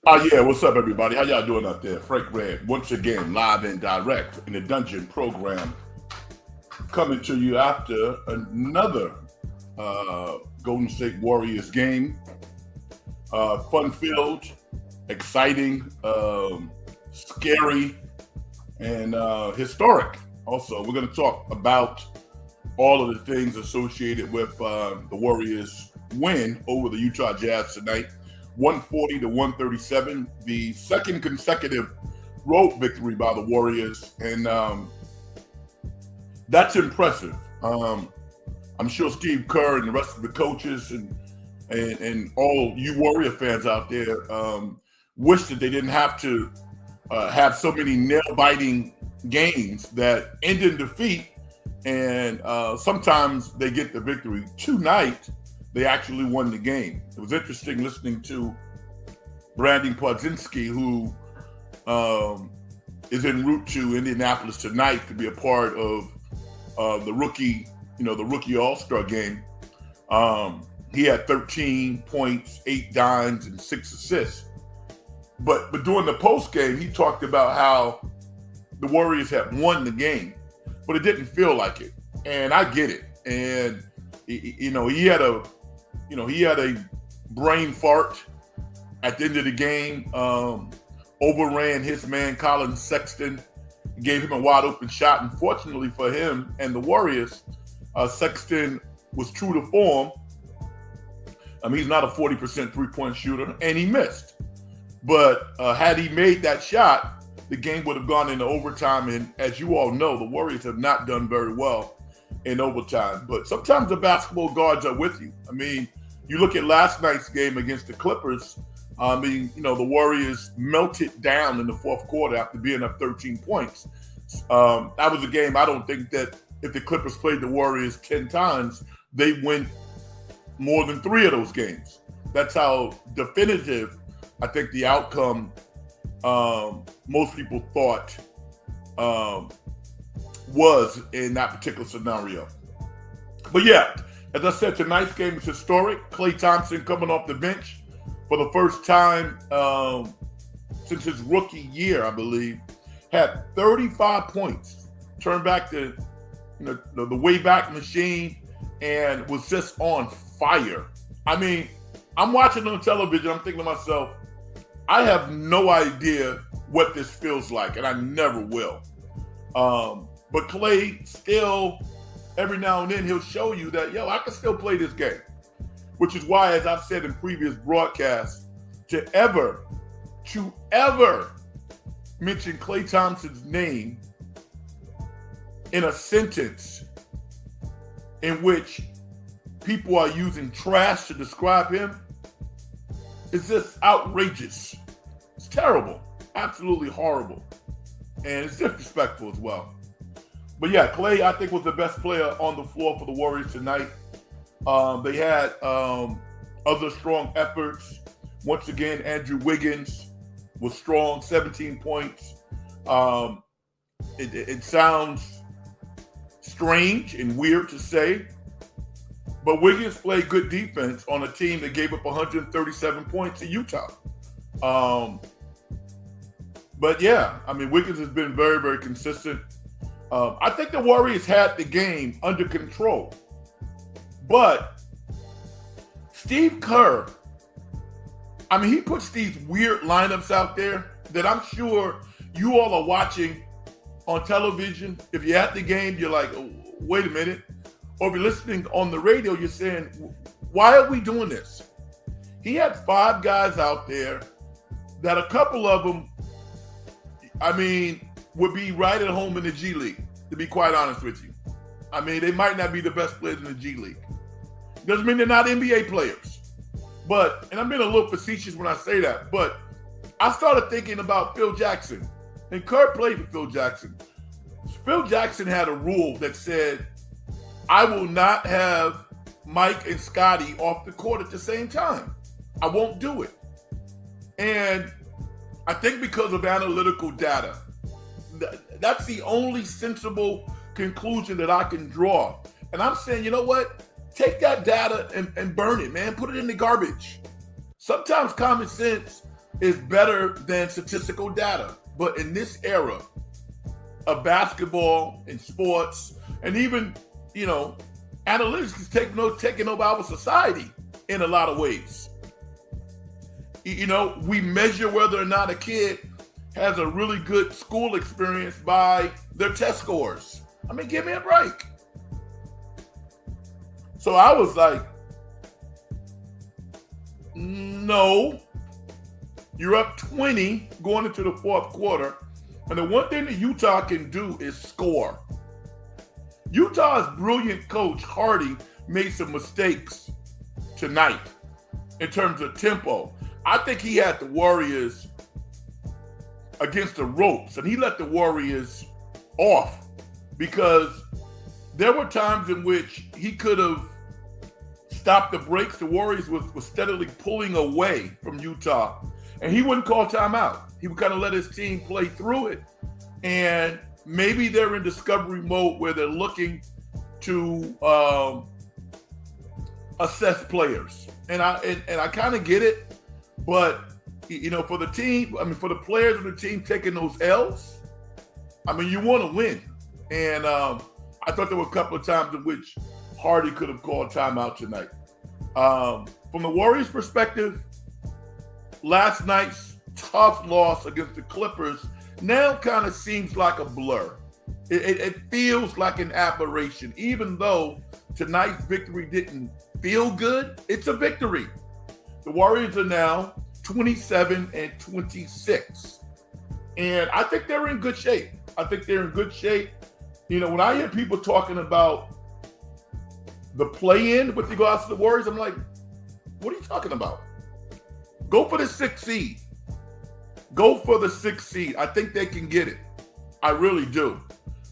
Yeah, what's up, everybody? How y'all doing out there? Frank Red, once again, live and direct in the Dungeon program, coming to you after another Golden State Warriors game. Fun filled, exciting, scary, and historic. Also, we're going to talk about all of the things associated with the Warriors' win over the Utah Jazz tonight. 140 to 137, the second consecutive road victory by the Warriors, and that's impressive. I'm sure Steve Kerr and the rest of the coaches and all you Warrior fans out there wish that they didn't have to have so many nail-biting games that end in defeat, and sometimes they get the victory. Tonight, they actually won the game. It was interesting listening to Brandon Podzinski, who is en route to Indianapolis tonight to be a part of the rookie All-Star game. He had 13 points, 8 dimes, and 6 assists. But during the post game, he talked about how the Warriors had won the game, but it didn't feel like it. And I get it. And he had a brain fart at the end of the game. Overran his man Colin Sexton, gave him a wide open shot. Unfortunately for him and the Warriors, Sexton was true to form. I mean, he's not a 40% three-point shooter, and he missed. But had he made that shot, the game would have gone into overtime. And as you all know, the Warriors have not done very well in overtime. But sometimes the basketball gods are with you. I mean, you look at last night's game against the Clippers. The Warriors melted down in the fourth quarter after being up 13 points. That was a game I don't think that if the Clippers played the Warriors 10 times, they win more than 3 of those games. That's how definitive I think the outcome most people thought was in that particular scenario. But yeah, as I said, tonight's game is historic. Klay Thompson coming off the bench for the first time since his rookie year, I believe, had 35 points. Turned back the Wayback Machine and was just on fire. I mean, I'm watching on television. I'm thinking to myself, I have no idea what this feels like, and I never will. But Klay still, every now and then, he'll show you that, I can still play this game. Which is why, as I've said in previous broadcasts, to ever mention Klay Thompson's name in a sentence in which people are using trash to describe him is just outrageous. It's terrible. Absolutely horrible. And it's disrespectful as well. But yeah, Klay, I think, was the best player on the floor for the Warriors tonight. They had other strong efforts. Once again, Andrew Wiggins was strong, 17 points. It sounds strange and weird to say, but Wiggins played good defense on a team that gave up 137 points to Utah. But yeah, I mean, Wiggins has been very, very consistent. I think the Warriors had the game under control. But Steve Kerr, I mean, he puts these weird lineups out there that I'm sure you all are watching on television. If you're at the game, you're like, oh, wait a minute. Or if you're listening on the radio, you're saying, why are we doing this? He had 5 guys out there that a couple of them, I mean, would be right at home in the G League, to be quite honest with you. I mean, they might not be the best players in the G League. Doesn't mean they're not NBA players. But, and I'm being a little facetious when I say that, but I started thinking about Phil Jackson. And Kerr played for Phil Jackson. Phil Jackson had a rule that said, I will not have Mike and Scotty off the court at the same time. I won't do it. And I think because of analytical data, that's the only sensible conclusion that I can draw. And I'm saying, you know what? Take that data and burn it, man. Put it in the garbage. Sometimes common sense is better than statistical data. But in this era of basketball and sports, and even, analytics is taking over our society in a lot of ways. We measure whether or not a kid has a really good school experience by their test scores. I mean, give me a break. So I was like, no, you're up 20 going into the fourth quarter. And the one thing that Utah can do is score. Utah's brilliant coach, Hardy, made some mistakes tonight in terms of tempo. I think he had the Warriors against the ropes, and he let the Warriors off because there were times in which he could have stopped the breaks. The Warriors was steadily pulling away from Utah, and he wouldn't call timeout. He would kind of let his team play through it, and maybe they're in discovery mode where they're looking to assess players. And I kind of get it. But, for the team, for the players of the team taking those L's, you want to win. And I thought there were a couple of times in which Hardy could have called timeout tonight. From the Warriors' perspective, last night's tough loss against the Clippers now kind of seems like a blur. It feels like an aberration. Even though tonight's victory didn't feel good, it's a victory. The Warriors are now 27-26. And I think they're in good shape. When I hear people talking about the play-in with regards to the Warriors, I'm like, what are you talking about? Go for the 6th seed. I think they can get it. I really do.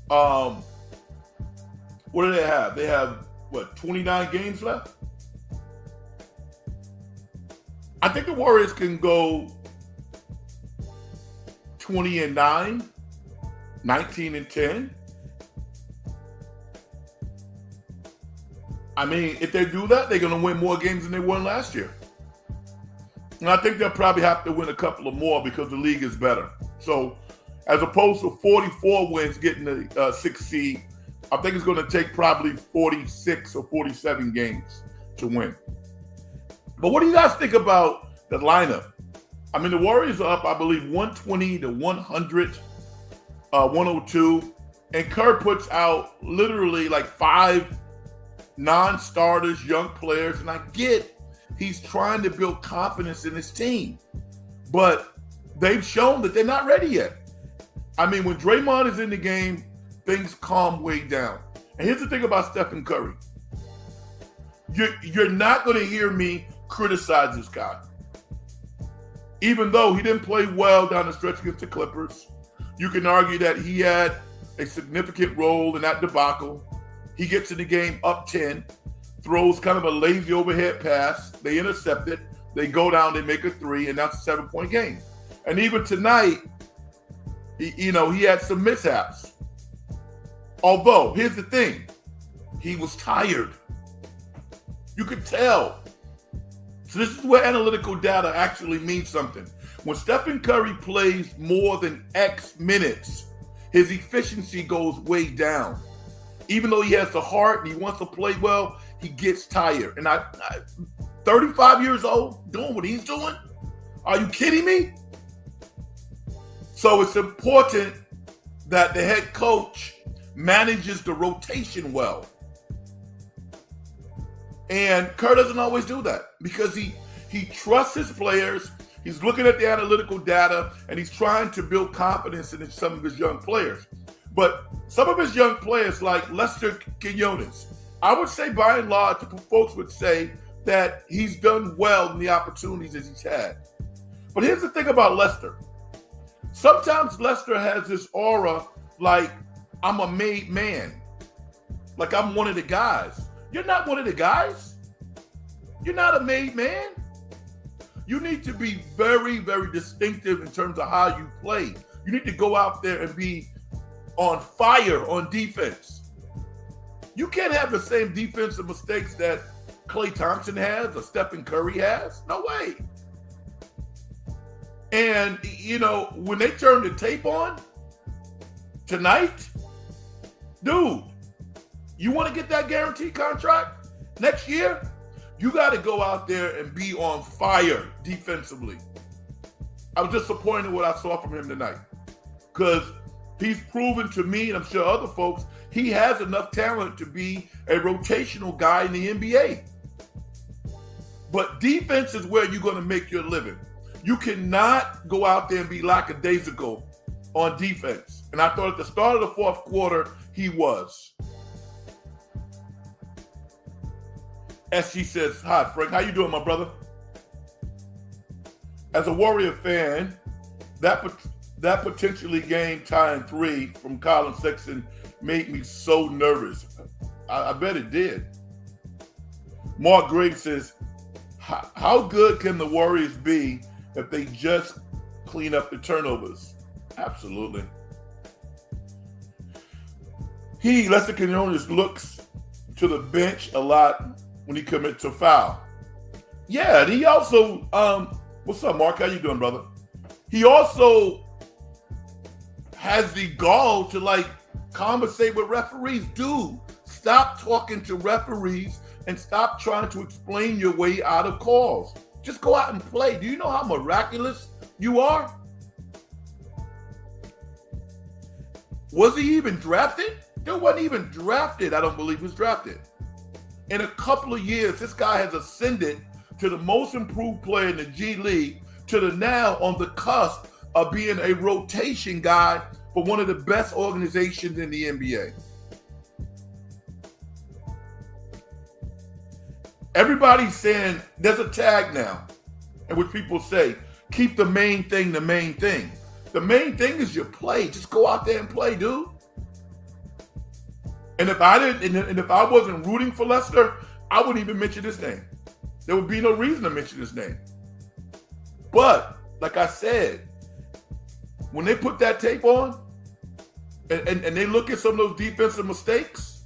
What do they have? They have, 29 games left? I think the Warriors can go 20-9, 19-10. If they do that, they're going to win more games than they won last year. And I think they'll probably have to win a couple of more because the league is better. So as opposed to 44 wins getting the 6th seed, I think it's going to take probably 46 or 47 games to win. But what do you guys think about the lineup? The Warriors are up, I believe, 120-100, 102. And Kerr puts out literally like 5 non-starters, young players. And I get he's trying to build confidence in his team. But they've shown that they're not ready yet. When Draymond is in the game, things calm way down. And here's the thing about Stephen Curry. You're not going to hear me criticize this guy. Even though he didn't play well down the stretch against the Clippers, you can argue that he had a significant role in that debacle. He gets in the game up 10, throws kind of a lazy overhead pass. They intercept it. They go down, they make a 3, and that's a 7-point game. And even tonight, he had some mishaps. Although, here's the thing. He was tired. You could tell. So this is where analytical data actually means something. When Stephen Curry plays more than X minutes, his efficiency goes way down. Even though he has the heart and he wants to play well, he gets tired. And I 35 years old, doing what he's doing? Are you kidding me? So it's important that the head coach manages the rotation well. And Kerr doesn't always do that because he trusts his players. He's looking at the analytical data and he's trying to build confidence in some of his young players. But some of his young players like Lester Quinones, I would say by and large, folks would say that he's done well in the opportunities that he's had. But here's the thing about Lester. Sometimes Lester has this aura like I'm a made man. Like I'm one of the guys. You're not one of the guys. You're not a made man. You need to be very, very distinctive in terms of how you play. You need to go out there and be on fire on defense. You can't have the same defensive mistakes that Klay Thompson has or Stephen Curry has. No way. And, you know, when they turn the tape on tonight, dude, you want to get that guaranteed contract next year? You got to go out there and be on fire defensively. I was disappointed with what I saw from him tonight because he's proven to me, and I'm sure other folks, he has enough talent to be a rotational guy in the NBA. But defense is where you're going to make your living. You cannot go out there and be lackadaisical on defense. And I thought at the start of the fourth quarter, he was. SG says, hi, Frank. How you doing, my brother? As a Warrior fan, that potentially game-tying three from Colin Sexton made me so nervous. I bet it did. Mark Graves says, how good can the Warriors be if they just clean up the turnovers? Absolutely. Lester Quinones looks to the bench a lot when he commits a foul. Yeah, and he also, what's up, Mark? How you doing, brother? He also has the gall to, like, conversate with referees. Dude, stop talking to referees and stop trying to explain your way out of calls. Just go out and play. Do you know how miraculous you are? Was he even drafted? There wasn't even drafted. I don't believe he was drafted. In a couple of years, this guy has ascended to the most improved player in the G League, to the now on the cusp of being a rotation guy for one of the best organizations in the NBA. Everybody's saying there's a tag now in which people say, keep the main thing the main thing. The main thing is your play. Just go out there and play, dude. And if I wasn't rooting for Lester, I wouldn't even mention his name. There would be no reason to mention his name. But like I said, when they put that tape on and they look at some of those defensive mistakes,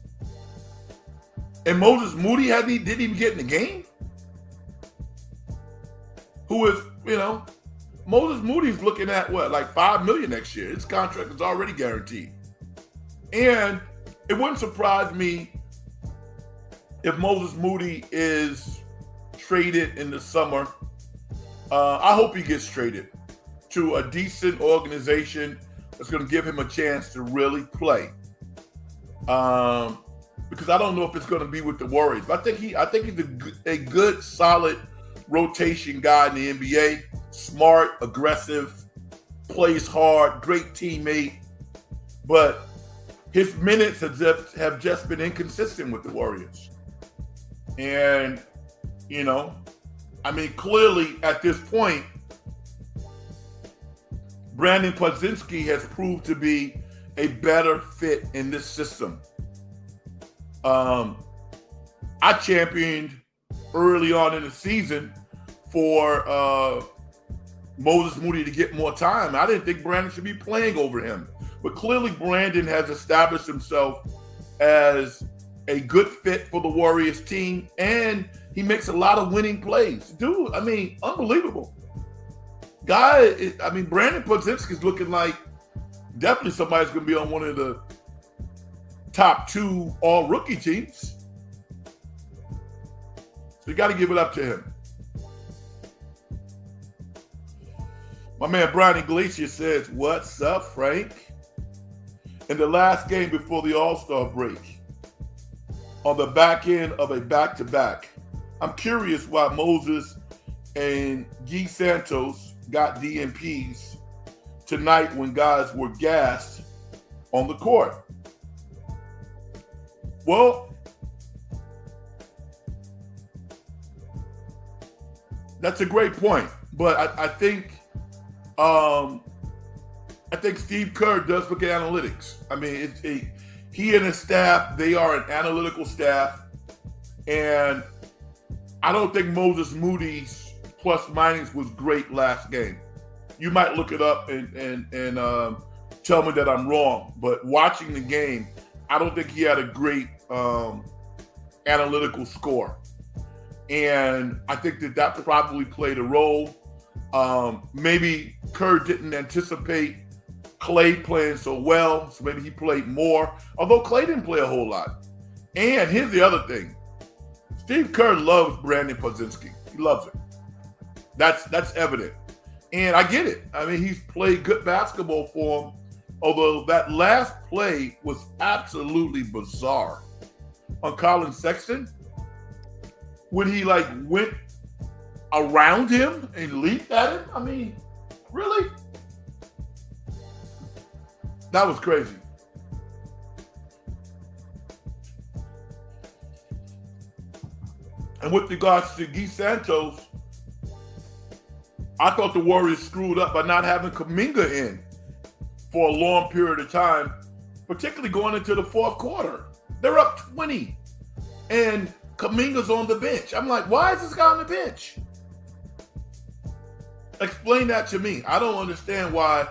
and Moses Moody didn't even get in the game, who is, Moses Moody's looking at what, like $5 million next year. His contract is already guaranteed. And it wouldn't surprise me if Moses Moody is traded in the summer. I hope he gets traded to a decent organization that's going to give him a chance to really play. Because I don't know if it's going to be with the Warriors. But I think he's a good, solid rotation guy in the NBA. Smart, aggressive, plays hard, great teammate. But his minutes have just been inconsistent with the Warriors. And, clearly at this point, Brandon Podzinski has proved to be a better fit in this system. I championed early on in the season for Moses Moody to get more time. I didn't think Brandon should be playing over him. But clearly Brandon has established himself as a good fit for the Warriors team, and he makes a lot of winning plays. Dude, unbelievable. Brandon Podzinski is looking like definitely somebody's going to be on one of the top 2 all-rookie teams. So you got to give it up to him. My man Brian Iglesias says, what's up, Frank? In the last game before the All-Star break, on the back end of a back-to-back, I'm curious why Moses and Guy Santos got DNPs tonight when guys were gassed on the court. Well, that's a great point, but I think Steve Kerr does look at analytics. He and his staff, they are an analytical staff, and I don't think Moses Moody's plus minus was great last game. You might look it up and tell me that I'm wrong, but watching the game, I don't think he had a great analytical score. And I think that probably played a role. Maybe Kerr didn't anticipate Klay playing so well, so maybe he played more. Although Klay didn't play a whole lot. And here's the other thing: Steve Kerr loves Brandon Podziemski. He loves it. That's evident, and I get it. I mean, he's played good basketball for him. Although that last play was absolutely bizarre on Colin Sexton, when he went around him and leaped at him. I mean, really? That was crazy. And with regards to Guy Santos, I thought the Warriors screwed up by not having Kuminga in for a long period of time, particularly going into the fourth quarter. They're up 20, and Kuminga's on the bench. I'm like, why is this guy on the bench? Explain that to me. I don't understand why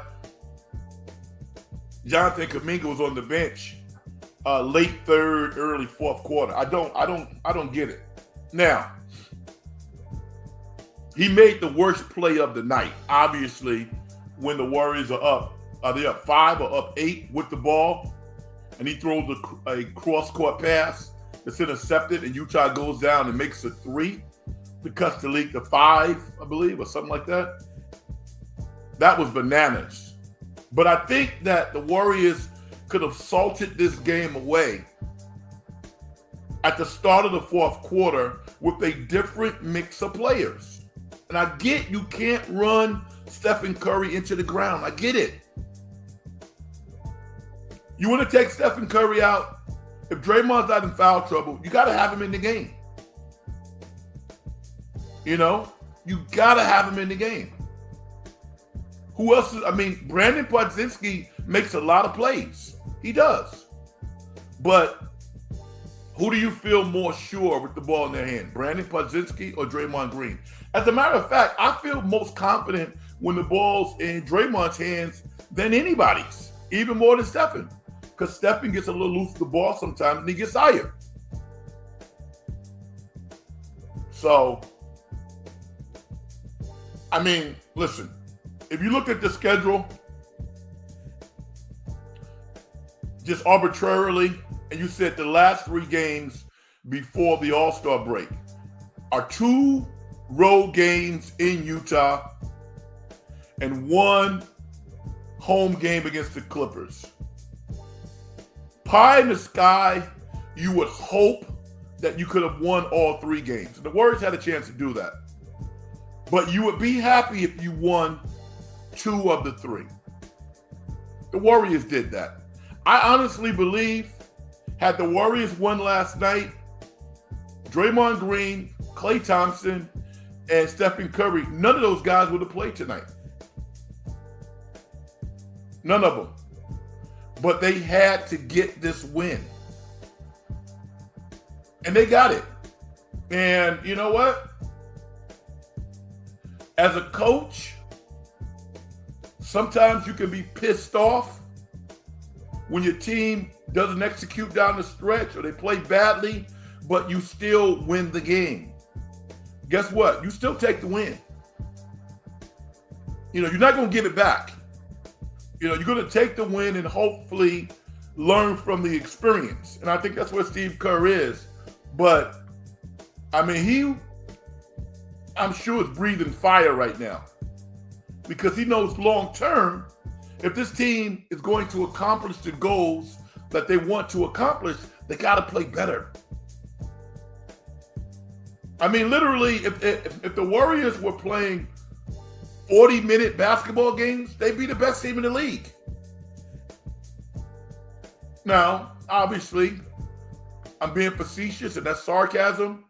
Jonathan Kuminga was on the bench late third, early fourth quarter. I don't get it. Now, he made the worst play of the night. Obviously, when the Warriors are up, they up 5 or up 8 with the ball, and he throws a cross-court pass that's intercepted, and Utah goes down and makes a 3 to cut the lead to 5, I believe, or something like that. That was bananas. But I think that the Warriors could have salted this game away at the start of the fourth quarter with a different mix of players. And I get you can't run Stephen Curry into the ground. I get it. You want to take Stephen Curry out? If Draymond's not in foul trouble, you got to have him in the game. You know? You got to have him in the game. Who else? Brandon Podziemski makes a lot of plays. He does. But who do you feel more sure with the ball in their hand? Brandon Podziemski or Draymond Green? As a matter of fact, I feel most confident when the ball's in Draymond's hands than anybody's, even more than Stephen. Because Stephen gets a little loose with the ball sometimes and he gets tired. So, listen, if you look at the schedule just arbitrarily, and you said the last 3 games before the All-Star break are 2 road games in Utah and 1 home game against the Clippers. Pie in the sky, you would hope that you could have won all 3 games. The Warriors had a chance to do that. But you would be happy if you won 2 of the 3. The Warriors did that. I honestly believe had the Warriors won last night, Draymond Green, Klay Thompson, and Stephen Curry, none of those guys would have played tonight. None of them. But they had to get this win. And they got it. And you know what? As a coach, sometimes you can be pissed off when your team doesn't execute down the stretch or they play badly, but you still win the game. Guess what? You still take the win. You're not going to give it back. You're going to take the win and hopefully learn from the experience. And I think that's where Steve Kerr is. But, I'm sure is breathing fire right now. Because he knows long term, if this team is going to accomplish the goals that they want to accomplish, they got to play better. Literally, if the Warriors were playing 40-minute basketball games, they'd be the best team in the league. Now, obviously, I'm being facetious, and that's sarcasm.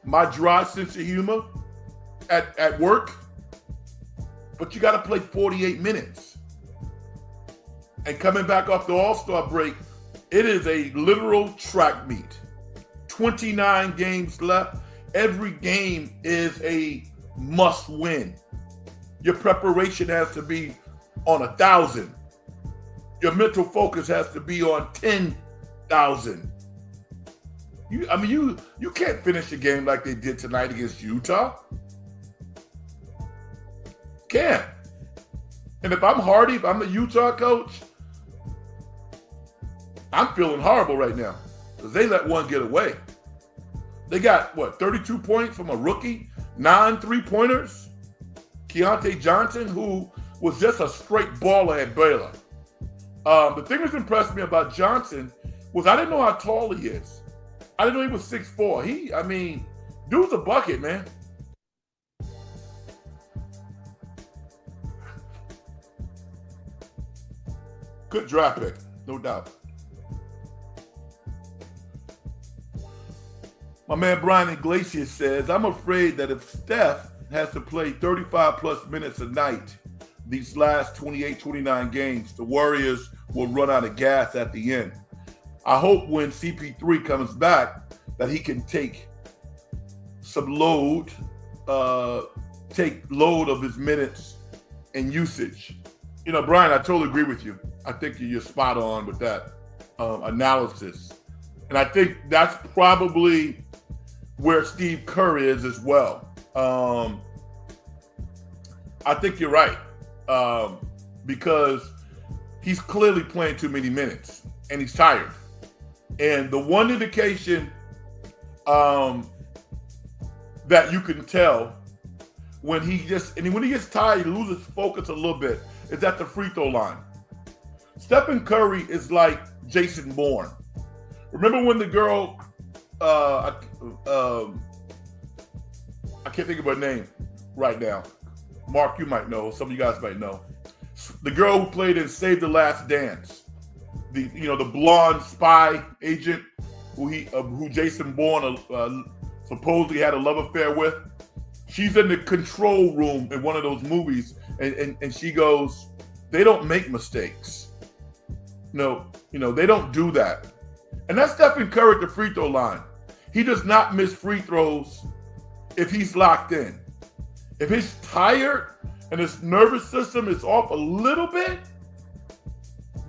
My dry sense of humor at work. But you got to play 48 minutes. And coming back off the All-Star break, it is a literal track meet. 29 games left. Every game is a must win. Your preparation has to be on 1,000. Your mental focus has to be on 10,000. You can't finish a game like they did tonight against Utah. can't. And if I'm Hardy, if I'm the Utah coach, I'm feeling horrible right now because they let one get away. They got, 32 points from a rookie, 9 3-pointers. Keontae Johnson, who was just a straight baller at Baylor. The thing that's impressed me about Johnson was I didn't know how tall he is. I didn't know he was 6'4". Dude's a bucket, man. Good draft pick, no doubt. My man Brian Iglesias says, I'm afraid that if Steph has to play 35 plus minutes a night these last 28, 29 games, the Warriors will run out of gas at the end. I hope when CP3 comes back that he can take some load, take load of his minutes and usage. Brian, I totally agree with you. I think you're spot on with that analysis. And I think that's probably where Steve Kerr is as well. I think you're right because he's clearly playing too many minutes and he's tired. And the one indication that you can tell when he gets tired, he loses focus a little bit, is at the free throw line. Stephen Curry is like Jason Bourne. Remember when the girl, I can't think of her name right now. Mark, you might know. Some of you guys might know. The girl who played in Save the Last Dance. The blonde spy agent who Jason Bourne supposedly had a love affair with. She's in the control room in one of those movies, and she goes, "They don't make mistakes. No, they don't do that." And that's Stephen Curry at the free throw line. He does not miss free throws if he's locked in. If he's tired and his nervous system is off a little bit,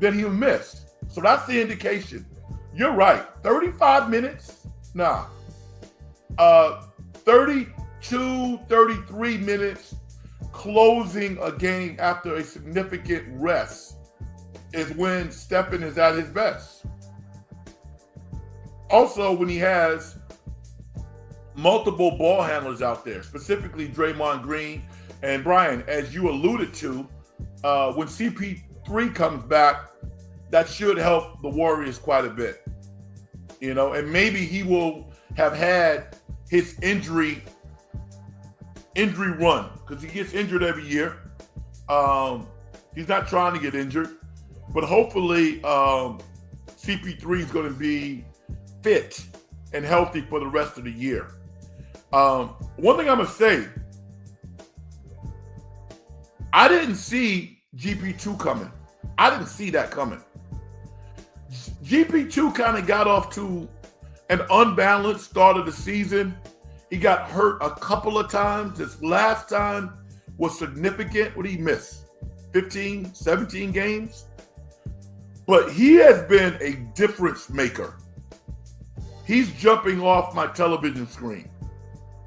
then he'll miss. So that's the indication. You're right. 35 minutes? Nah. 32, 33 minutes closing a game after a significant rest is when Stephen is at his best. Also, when he has multiple ball handlers out there, specifically Draymond Green and Brian, as you alluded to, when CP3 comes back, that should help the Warriors quite a bit. And maybe he will have had his injury run because he gets injured every year. He's not trying to get injured, but hopefully CP3 is going to be fit and healthy for the rest of the year. One thing I'm going to say, I didn't see GP2 coming. I didn't see that coming. GP2 kind of got off to an unbalanced start of the season. He got hurt a couple of times. This last time was significant. What did he miss? 15, 17 games? But he has been a difference maker. He's jumping off my television screen.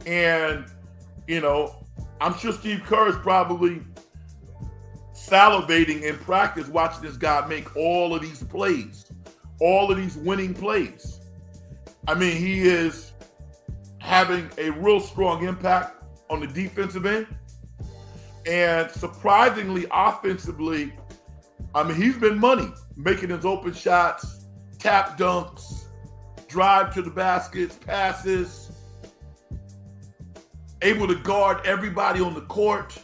And, I'm sure Steve Kerr is probably salivating in practice watching this guy make all of these plays, all of these winning plays. He is having a real strong impact on the defensive end. And surprisingly, offensively, he's been money, making his open shots, tap dunks, drive to the baskets, passes, able to guard everybody on the court.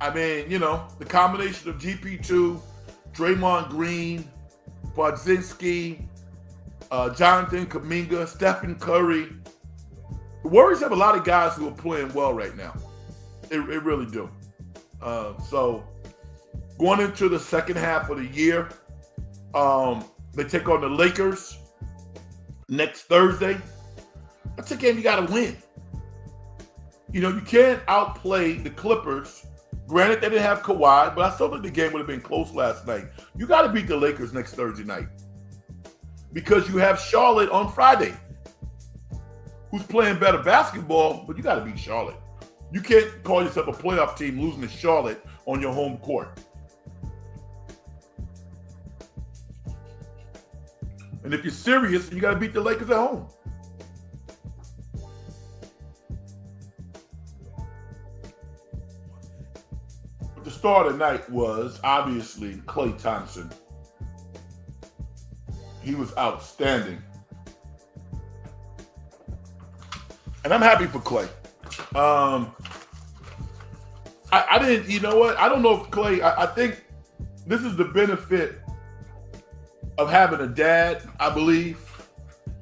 The combination of GP2, Draymond Green, Podziemski, Jonathan Kuminga, Stephen Curry. The Warriors have a lot of guys who are playing well right now. They really do. So going into the second half of the year, they take on the Lakers next Thursday. That's a game you got to win. You can't outplay the Clippers. Granted, they didn't have Kawhi, but I still think the game would have been close last night. You got to beat the Lakers next Thursday night because you have Charlotte on Friday. who's playing better basketball, but you got to beat Charlotte. You can't call yourself a playoff team losing to Charlotte on your home court. And if you're serious, you got to beat the Lakers at home. But the star of the night was obviously Klay Thompson. He was outstanding. And I'm happy for Klay. I didn't, you know what? I don't know if Klay, I think this is the benefit of having a dad, I believe,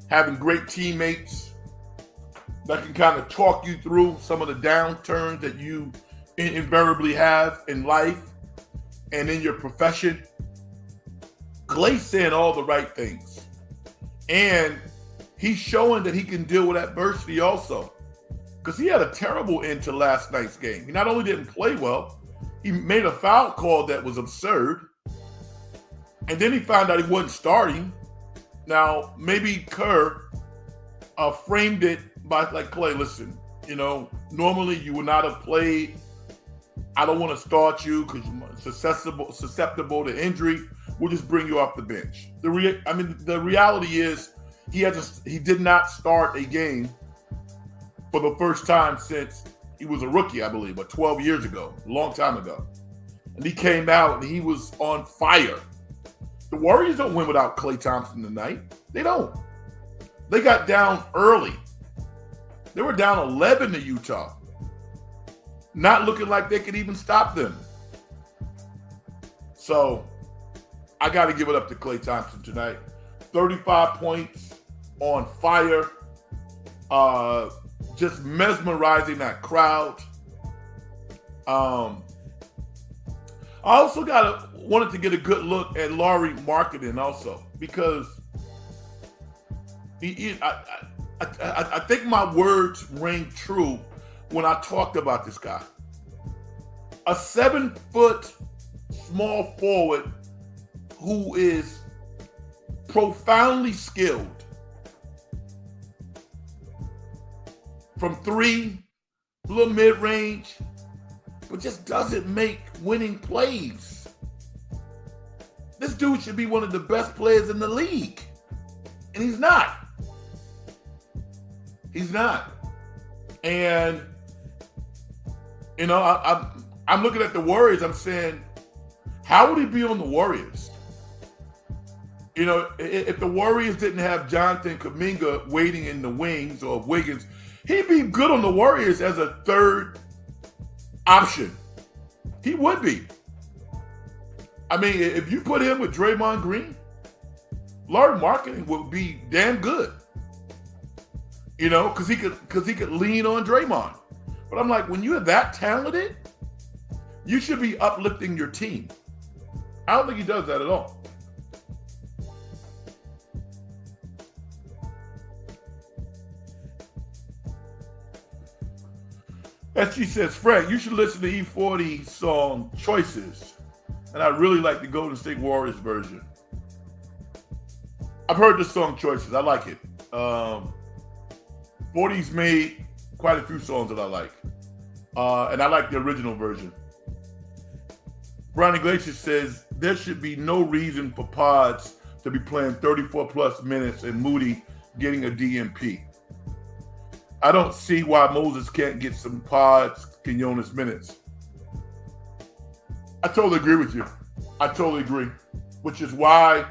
having great teammates that can kind of talk you through some of the downturns that you invariably have in life and in your profession. Klay's saying all the right things. And he's showing that he can deal with adversity also. Because he had a terrible end to last night's game. He not only didn't play well, he made a foul call that was absurd. And then he found out he wasn't starting. Now, maybe Kerr framed it by like, Klay, listen, you know, normally you would not have played. I don't want to start you because you're susceptible to injury. We'll just bring you off the bench. The reality is he did not start a game for the first time since he was a rookie, I believe, but 12 years ago, a long time ago. And he came out and he was on fire. The Warriors don't win without Klay Thompson tonight. They don't. They got down early. They were down 11 to Utah. Not looking like they could even stop them. So I got to give it up to Klay Thompson tonight. 35 points, on fire. Just mesmerizing that crowd. I also wanted to get a good look at Lauri Markkanen also, because I think my words ring true when I talked about this guy. A 7-foot small forward who is profoundly skilled from three, a little mid-range, but just doesn't make winning plays. This dude should be one of the best players in the league. And he's not. He's not. And, you know, I'm looking at the Warriors, I'm saying, how would he be on the Warriors? You know, if the Warriors didn't have Jonathan Kuminga waiting in the wings or Wiggins, he'd be good on the Warriors as a third option. He would be. I mean, if you put him with Draymond Green, Lauri Markkanen would be damn good. You know, because he could lean on Draymond. But I'm like, when you're that talented, you should be uplifting your team. I don't think he does that at all. SG says, Frank, you should listen to E40's song Choices. And I really like the Golden State Warriors version. I've heard the song Choices. I like it. 40's made quite a few songs that I like. And I like the original version. Brownie Glacier says, there should be no reason for Pods to be playing 34 plus minutes and Moody getting a DMP. I don't see why Moses can't get some Pods Quinones minutes. I totally agree with you. I totally agree. Which is why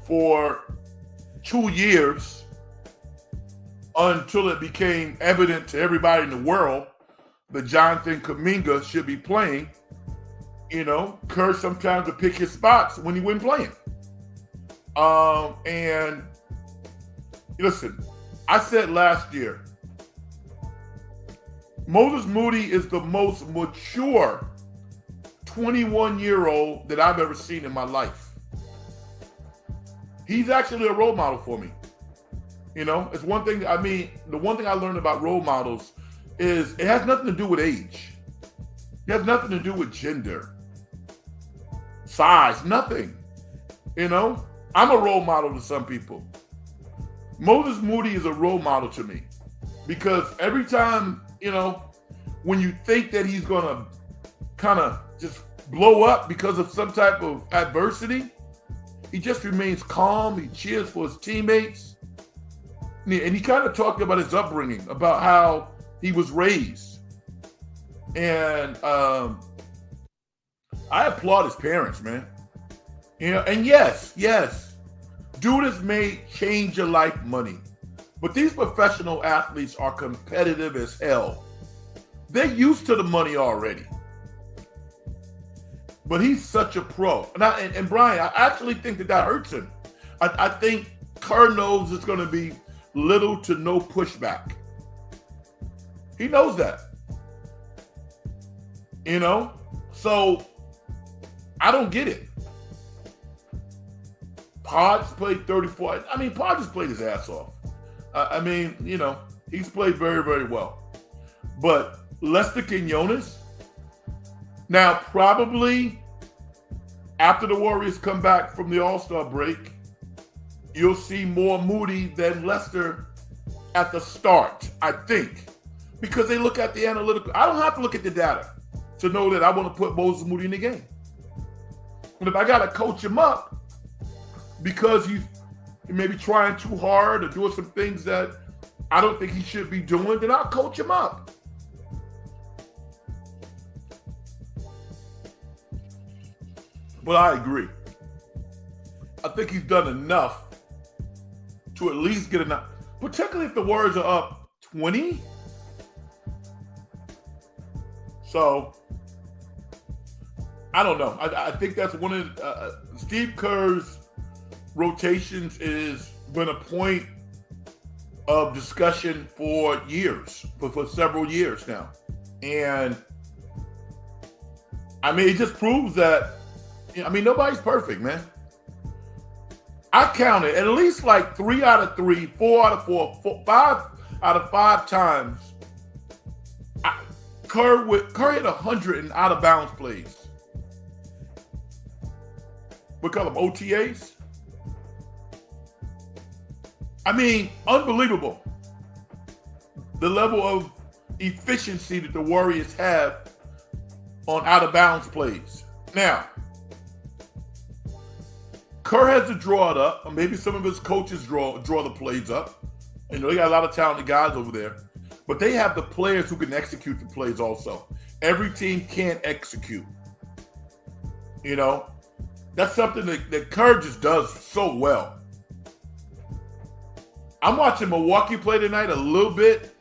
for 2 years, until it became evident to everybody in the world that Jonathan Kuminga should be playing, you know, Kerr sometimes would pick his spots when he wasn't playing. And listen, I said last year, Moses Moody is the most mature 21-year-old that I've ever seen in my life. He's actually a role model for me. You know, it's one thing, I mean, the one thing I learned about role models is it has nothing to do with age. It has nothing to do with gender, size, nothing. You know, I'm a role model to some people. Moses Moody is a role model to me. because every time, when you think that he's going to kind of just blow up because of some type of adversity, he just remains calm. He cheers for his teammates. And he kind of talked about his upbringing, about how he was raised. And I applaud his parents, man. And yes, dude has made change your life money. But these professional athletes are competitive as hell. They're used to the money already. But he's such a pro. And Brian, I actually think that hurts him. I think Kerr knows it's going to be little to no pushback. He knows that. So I don't get it. Podge played 34. Podge has played his ass off. He's played very, very well. But Lester Quinones, now probably after the Warriors come back from the All-Star break, you'll see more Moody than Lester at the start, I think. Because they look at the analytical. I don't have to look at the data to know that I want to put Moses Moody in the game. And if I got to coach him up because he's maybe trying too hard or doing some things that I don't think he should be doing, then I'll coach him up. But I agree. I think he's done enough to at least get enough, particularly if the Warriors are up 20. So, I don't know. I think that's one of Steve Kerr's rotations is been a point of discussion for years, for several years now. And, it just proves that, nobody's perfect, man. I counted at least like 3 out of 3, 4 out of 4, 5 out of 5 times. Kerr hit 100 in out of bounds plays. We call them OTAs. Unbelievable. The level of efficiency that the Warriors have on out of bounds plays. Now, Kerr has to draw it up, or maybe some of his coaches draw the plays up. They got a lot of talented guys over there. But they have the players who can execute the plays also. Every team can't execute. That's something that Kerr just does so well. I'm watching Milwaukee play tonight a little bit,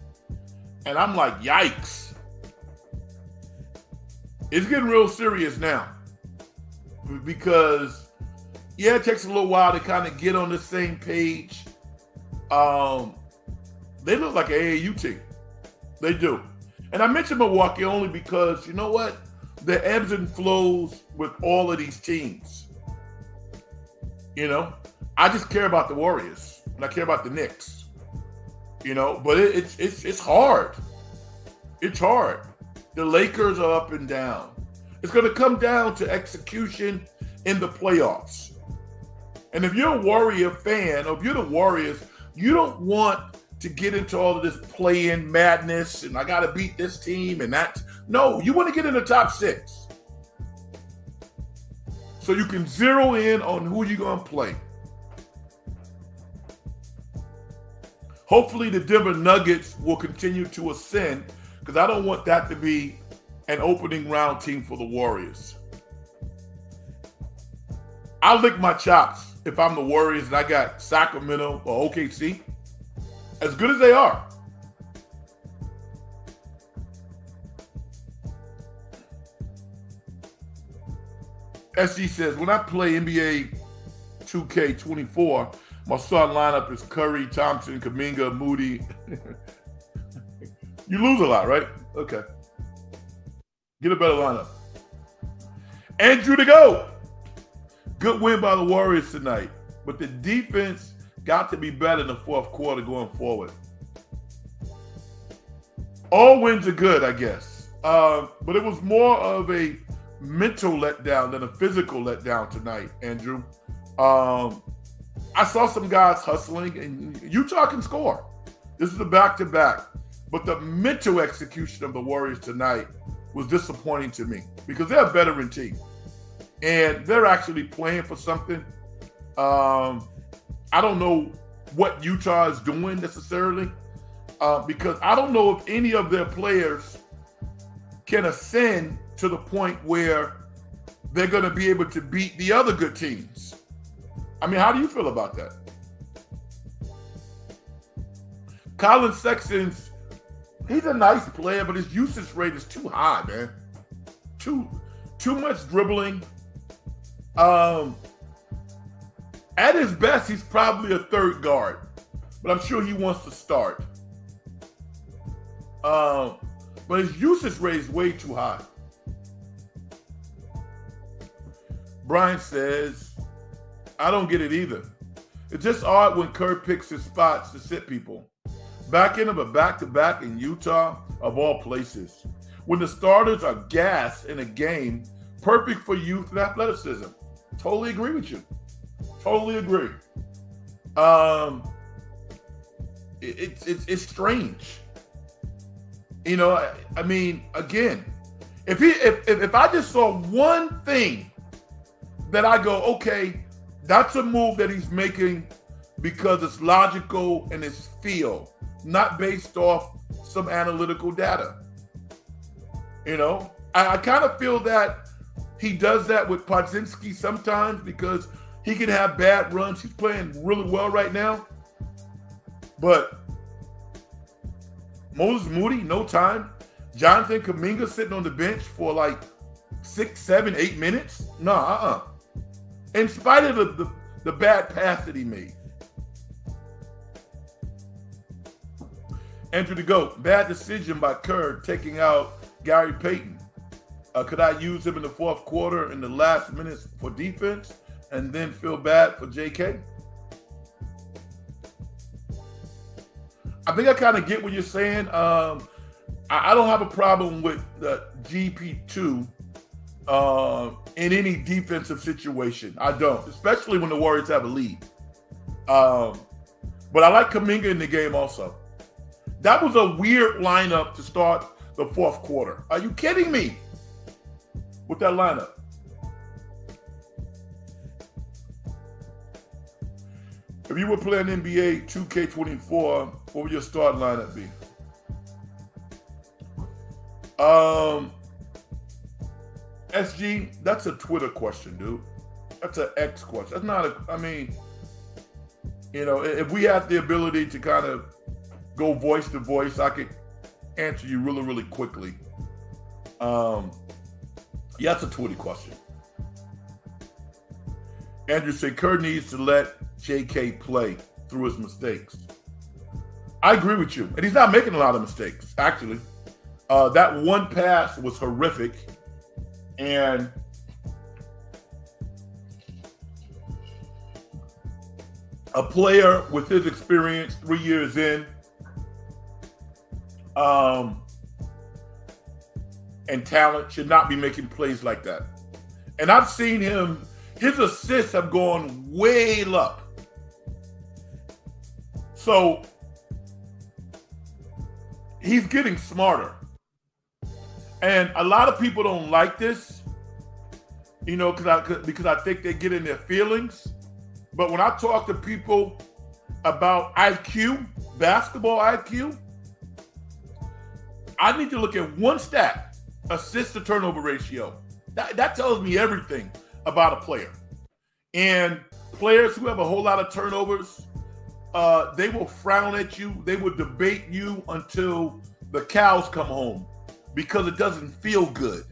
and I'm like, yikes. It's getting real serious now. Because, it takes a little while to kind of get on the same page. They look like an AAU team. They do. And I mentioned Milwaukee only because, you know what? The ebbs and flows with all of these teams. I just care about the Warriors and I care about the Knicks. But it's hard. It's hard. The Lakers are up and down. It's going to come down to execution in the playoffs. And if you're a Warrior fan, or if you're the Warriors, you don't want to get into all of this play-in madness and I got to beat this team and that. No, you want to get in the top 6. So you can zero in on who you're going to play. Hopefully the Denver Nuggets will continue to ascend because I don't want that to be an opening round team for the Warriors. I'll lick my chops if I'm the Warriors and I got Sacramento or OKC. As good as they are. SG says, when I play NBA 2K24, my starting lineup is Curry, Thompson, Kuminga, Moody. You lose a lot, right? Okay. Get a better lineup. Andrew to go. Good win by the Warriors tonight. But the defense got to be better in the fourth quarter going forward. All wins are good, I guess. But it was more of a mental letdown than a physical letdown tonight, Andrew. I saw some guys hustling, and Utah can score. This is a back-to-back. But the mental execution of the Warriors tonight was disappointing to me because they're a veteran team and they're actually playing for something. I don't know what Utah is doing necessarily because I don't know if any of their players can ascend to the point where they're going to be able to beat the other good teams. I mean, how do you feel about that? Colin Sexton's, he's a nice player, but his usage rate is too high, man. Too much dribbling. At his best, he's probably a third guard, but I'm sure he wants to start. But his usage rate is way too high. Brian says, I don't get it either. It's just odd when Kerr picks his spots to sit people. Back end of a back-to-back in Utah, of all places. When the starters are gassed in a game, perfect for youth and athleticism. Totally agree with you. Totally agree. It's strange. You know, I mean, again, if I just saw one thing that I go, okay, that's a move that he's making because it's logical and it's feel, not based off some analytical data. You know, I kind of feel that he does that with Podziemski sometimes because he can have bad runs. He's playing really well right now. But Moses Moody, no time. Jonathan Kuminga sitting on the bench for like 6, 7, 8 minutes. No, in spite of the bad pass that he made. Enter the GOAT. Bad decision by Kerr taking out Gary Payton. Could I use him in the fourth quarter in the last minutes for defense and then feel bad for JK? I think I kind of get what you're saying. I don't have a problem with GP2 in any defensive situation. I don't, especially when the Warriors have a lead. But I like Kuminga in the game also. That was a weird lineup to start the fourth quarter. Are you kidding me with that lineup? If you were playing NBA 2K24, what would your start lineup be? SG, that's a Twitter question, dude. That's an X question. That's not I mean, you know, if we had the ability to kind of go voice to voice, I could answer you really, really quickly. Yeah, that's a Twitter question. Andrew said Kerr needs to let JK play through his mistakes. I agree with you. And he's not making a lot of mistakes, actually. That one pass was horrific. And a player with his experience 3 years in, and talent should not be making plays like that. And I've seen him, his assists have gone way up. So he's getting smarter. And a lot of people don't like this, you know, because I think they get in their feelings. But when I talk to people about IQ, basketball IQ, I need to look at one stat, assist to turnover ratio. That tells me everything about a player. And players who have a whole lot of turnovers, they will frown at you. They will debate you until the cows come home because it doesn't feel good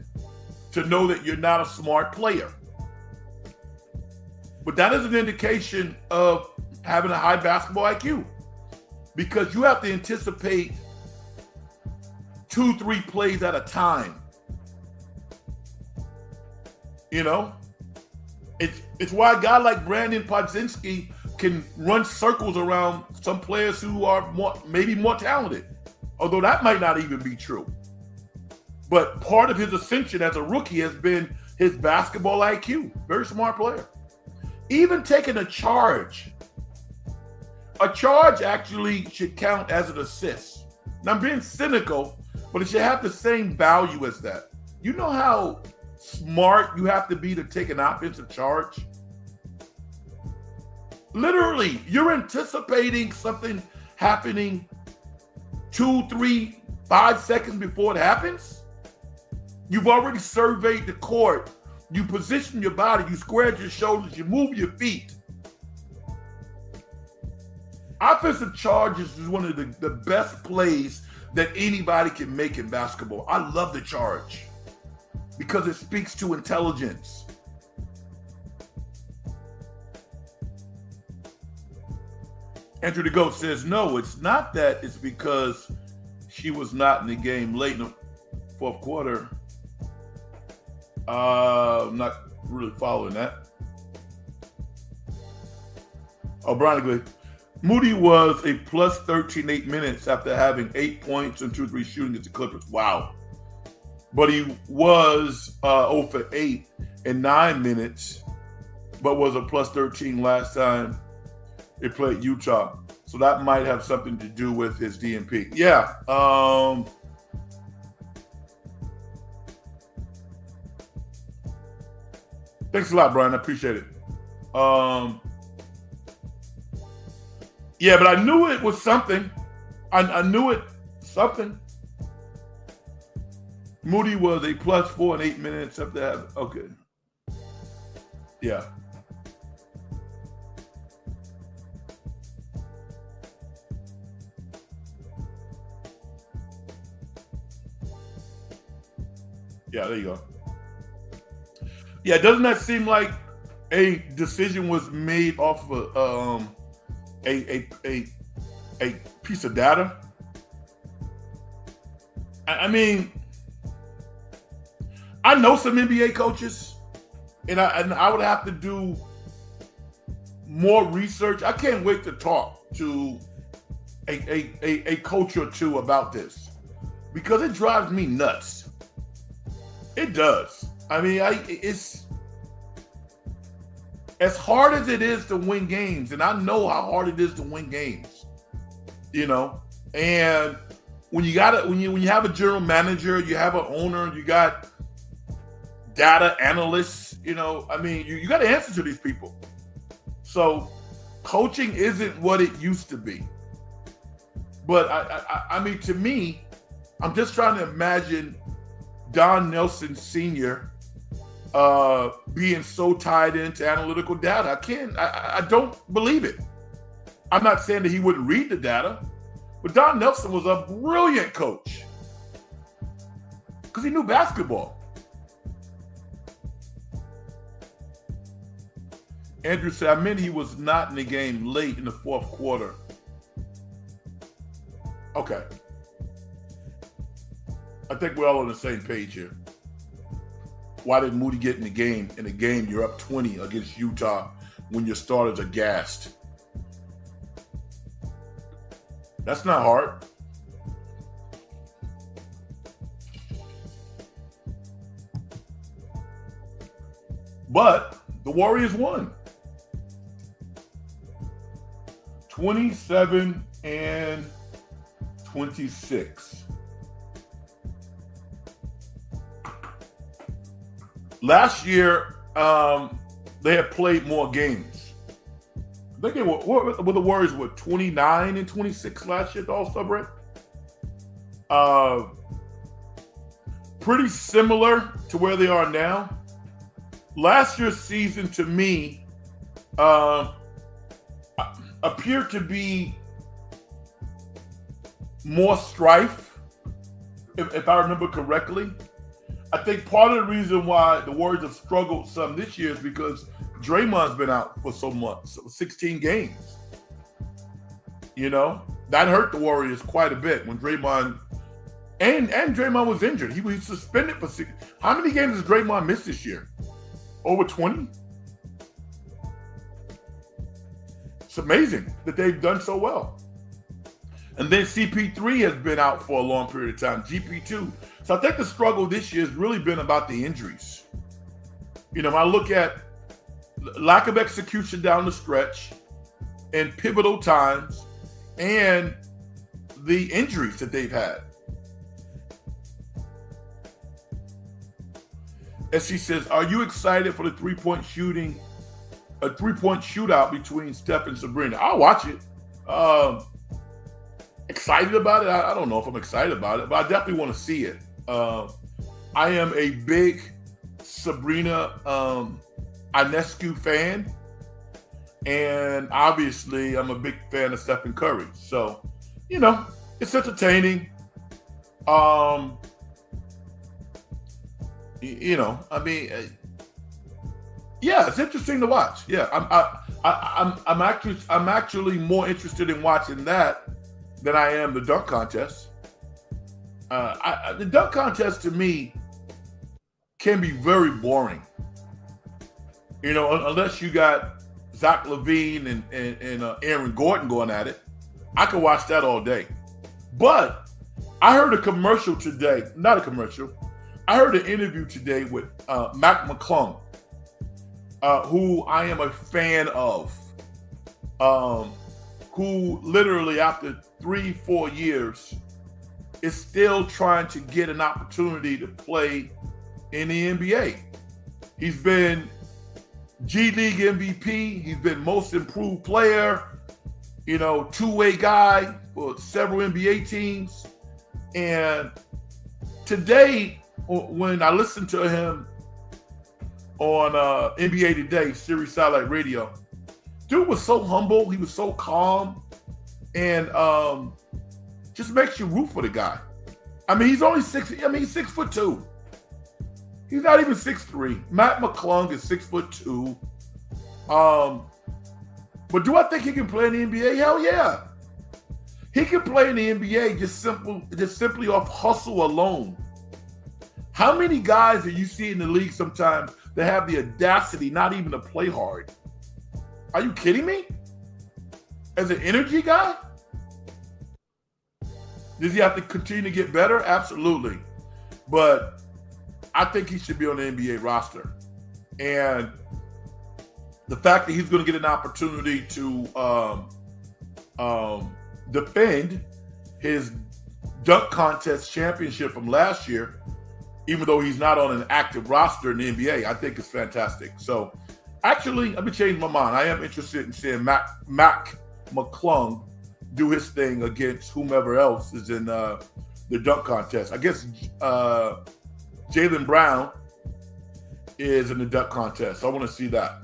to know that you're not a smart player. But that is an indication of having a high basketball IQ because you have to anticipate 2-3 plays at a time. You know, it's why a guy like Brandon Podziemski can run circles around some players who are maybe more talented, although that might not even be true. But part of his ascension as a rookie has been his basketball IQ. Very smart player. Even taking a charge. A charge actually should count as an assist. Now I'm being cynical, but it should have the same value as that. You know how smart you have to be to take an offensive charge? Literally, you're anticipating something happening 2, 3, 5 seconds before it happens. You've already surveyed the court. You position your body, you squared your shoulders, you move your feet. Offensive charges is one of the best plays that anybody can make in basketball. I love the charge because it speaks to intelligence. Andrew the GOAT says, no, it's not that. It's because she was not in the game late in the fourth quarter. I'm not really following that. O'Brien, Moody was a plus 13 8 minutes after having 8 points and 2-3 shooting against the Clippers. Wow. But he was 0 for 8 in 9 minutes, but was a plus 13 last time he played Utah. So that might have something to do with his DNP. Yeah. Thanks a lot, Brian. I appreciate it. Yeah, but I knew it was something. I knew it something. Moody was a plus 4 in 8 minutes after that. Okay. Yeah. Yeah, there you go. Yeah, doesn't that seem like a decision was made off of a piece of data? I mean, I know some NBA coaches, and I would have to do more research. I can't wait to talk to a coach or two about this because it drives me nuts. It does. I mean, it's as hard as it is to win games, and I know how hard it is to win games, you know. And when you have a general manager, you have an owner, you got data analysts, you know. I mean, you got to answer to these people. So, coaching isn't what it used to be. But I mean, to me, I'm just trying to imagine Don Nelson Sr. Being so tied into analytical data. I don't believe it. I'm not saying that he wouldn't read the data, but Don Nelson was a brilliant coach because he knew basketball. Andrew said, I meant he was not in the game late in the fourth quarter. Okay. I think we're all on the same page here. Why did Moody get in the game? In a game, you're up 20 against Utah when your starters are gassed. That's not hard. But the Warriors won. 27-26. Last year, they had played more games. I think they were the Warriors were 29-26 last year at the All-Star break. Pretty similar to where they are now. Last year's season, to me, appeared to be more strife, if I remember correctly. I think part of the reason why the Warriors have struggled some this year is because Draymond's been out for so much, 16 games. You know, that hurt the Warriors quite a bit when Draymond and Draymond was injured. He was suspended for 6. How many games has Draymond missed this year? Over 20? It's amazing that they've done so well. And then CP3 has been out for a long period of time, GP2. So I think the struggle this year has really been about the injuries. You know, when I look at lack of execution down the stretch in pivotal times and the injuries that they've had. And she says, "Are you excited for the three-point shooting, a three-point shootout between Steph and Sabrina?" I'll watch it. Excited about it? I don't know if I'm excited about it, but I definitely want to see it. I am a big Sabrina Ionescu fan, and obviously I'm a big fan of Stephen Curry. So, it's entertaining. Yeah, it's interesting to watch. Yeah, I'm actually more interested in watching that than I am the dunk contest. The dunk contest to me can be very boring. Unless you got Zach LaVine and Aaron Gordon going at it, I could watch that all day. But I heard a commercial today, not a commercial. I heard an interview today with Mac McClung, who I am a fan of, who literally after 3-4 years is still trying to get an opportunity to play in the NBA. He's been G League MVP. He's been most improved player, two-way guy for several NBA teams. And today, when I listened to him on NBA Today, Sirius Satellite Radio, dude was so humble. He was so calm, and just makes you root for the guy. I mean, he's only he's 6'2". He's not even 6'3". Matt McClung is 6'2". But do I think he can play in the NBA? Hell yeah. He can play in the NBA just simply off hustle alone. How many guys do you see in the league sometimes that have the audacity not even to play hard? Are you kidding me? As an energy guy? Does he have to continue to get better? Absolutely. But I think he should be on the NBA roster. And the fact that he's going to get an opportunity to defend his dunk contest championship from last year, even though he's not on an active roster in the NBA, I think it's fantastic. So actually, let me change my mind. I am interested in seeing Mac McClung do his thing against whomever else is in the dunk contest. I guess Jaylen Brown is in the dunk contest. So I want to see that.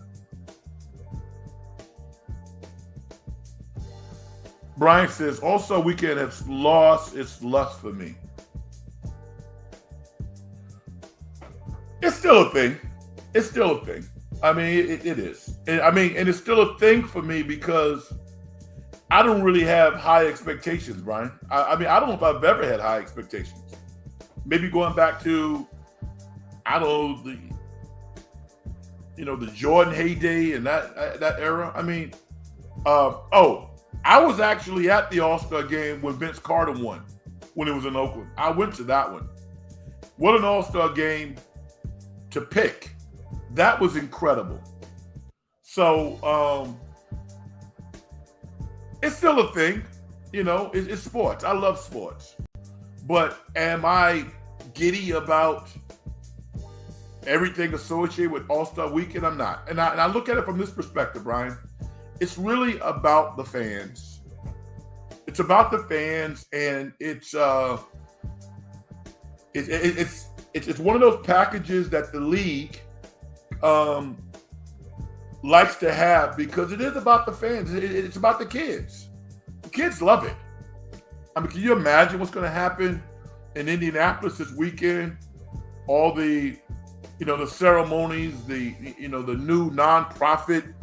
Brian says, also weekend has lost its lust for me. It's still a thing. It's still a thing. I mean, it is. And it's still a thing for me because I don't really have high expectations, Brian. I don't know if I've ever had high expectations. Maybe going back to, I don't know, the Jordan heyday and that era. I was actually at the All-Star game when Vince Carter won, when it was in Oakland. I went to that one. What an All-Star game to pick. That was incredible. So it's still a thing. It's sports. I love sports. But am I giddy about everything associated with All-Star Weekend? I'm not. And I look at it from this perspective, Brian. It's really about the fans. It's about the fans, and it's one of those packages that the league likes to have because it is about the fans. It's about the kids. The kids love it. Can you imagine what's going to happen in Indianapolis this weekend? All the, the ceremonies, the new nonprofit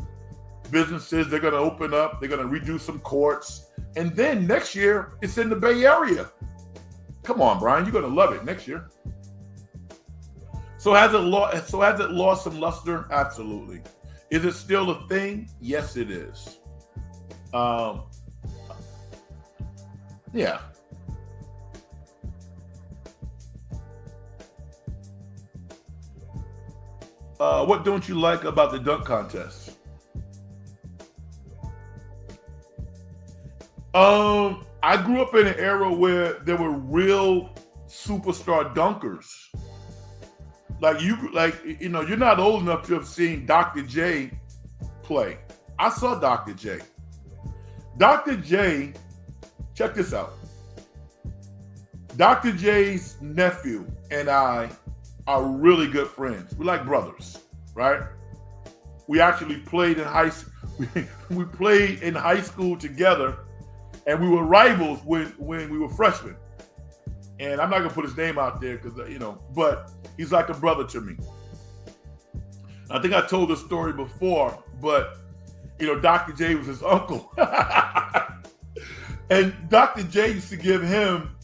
businesses they're going to open up. They're going to redo some courts. And then next year, it's in the Bay Area. Come on, Brian. You're going to love it next year. So has it lost some luster? Absolutely. Is it still a thing? Yes, it is. Yeah. What don't you like about the dunk contest? I grew up in an era where there were real superstar dunkers. You're not old enough to have seen Dr. J play. I saw Dr. J. Dr. J, check this out. Dr. J's nephew and I are really good friends. We're like brothers, right? We actually played in high school. We played in high school together, and we were rivals when we were freshmen. And I'm not gonna put his name out there because but he's like a brother to me. I think I told this story before, but Dr. J was his uncle, and Dr. J used to give him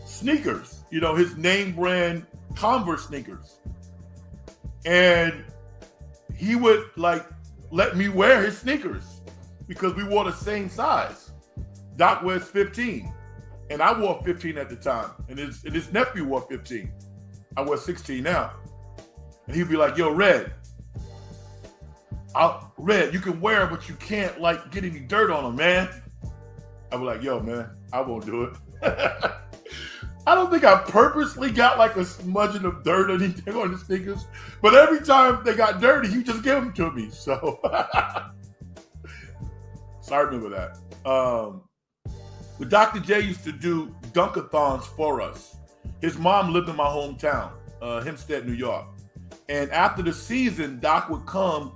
sneakers, his name brand Converse sneakers, and he would let me wear his sneakers because we wore the same size. Doc wears 15, and I wore 15 at the time, and his nephew wore 15. I wear 16 now, and he'd be like, "Yo, Red, you can wear them, but you can't get any dirt on them, man." I'd be like, "Yo, man, I won't do it." I don't think I purposely got a smudging of dirt or anything on the sneakers, but every time they got dirty, he just gave them to me. So, so I remember that. But Dr. J used to do dunkathons for us. His mom lived in my hometown, Hempstead, New York. And after the season, Doc would come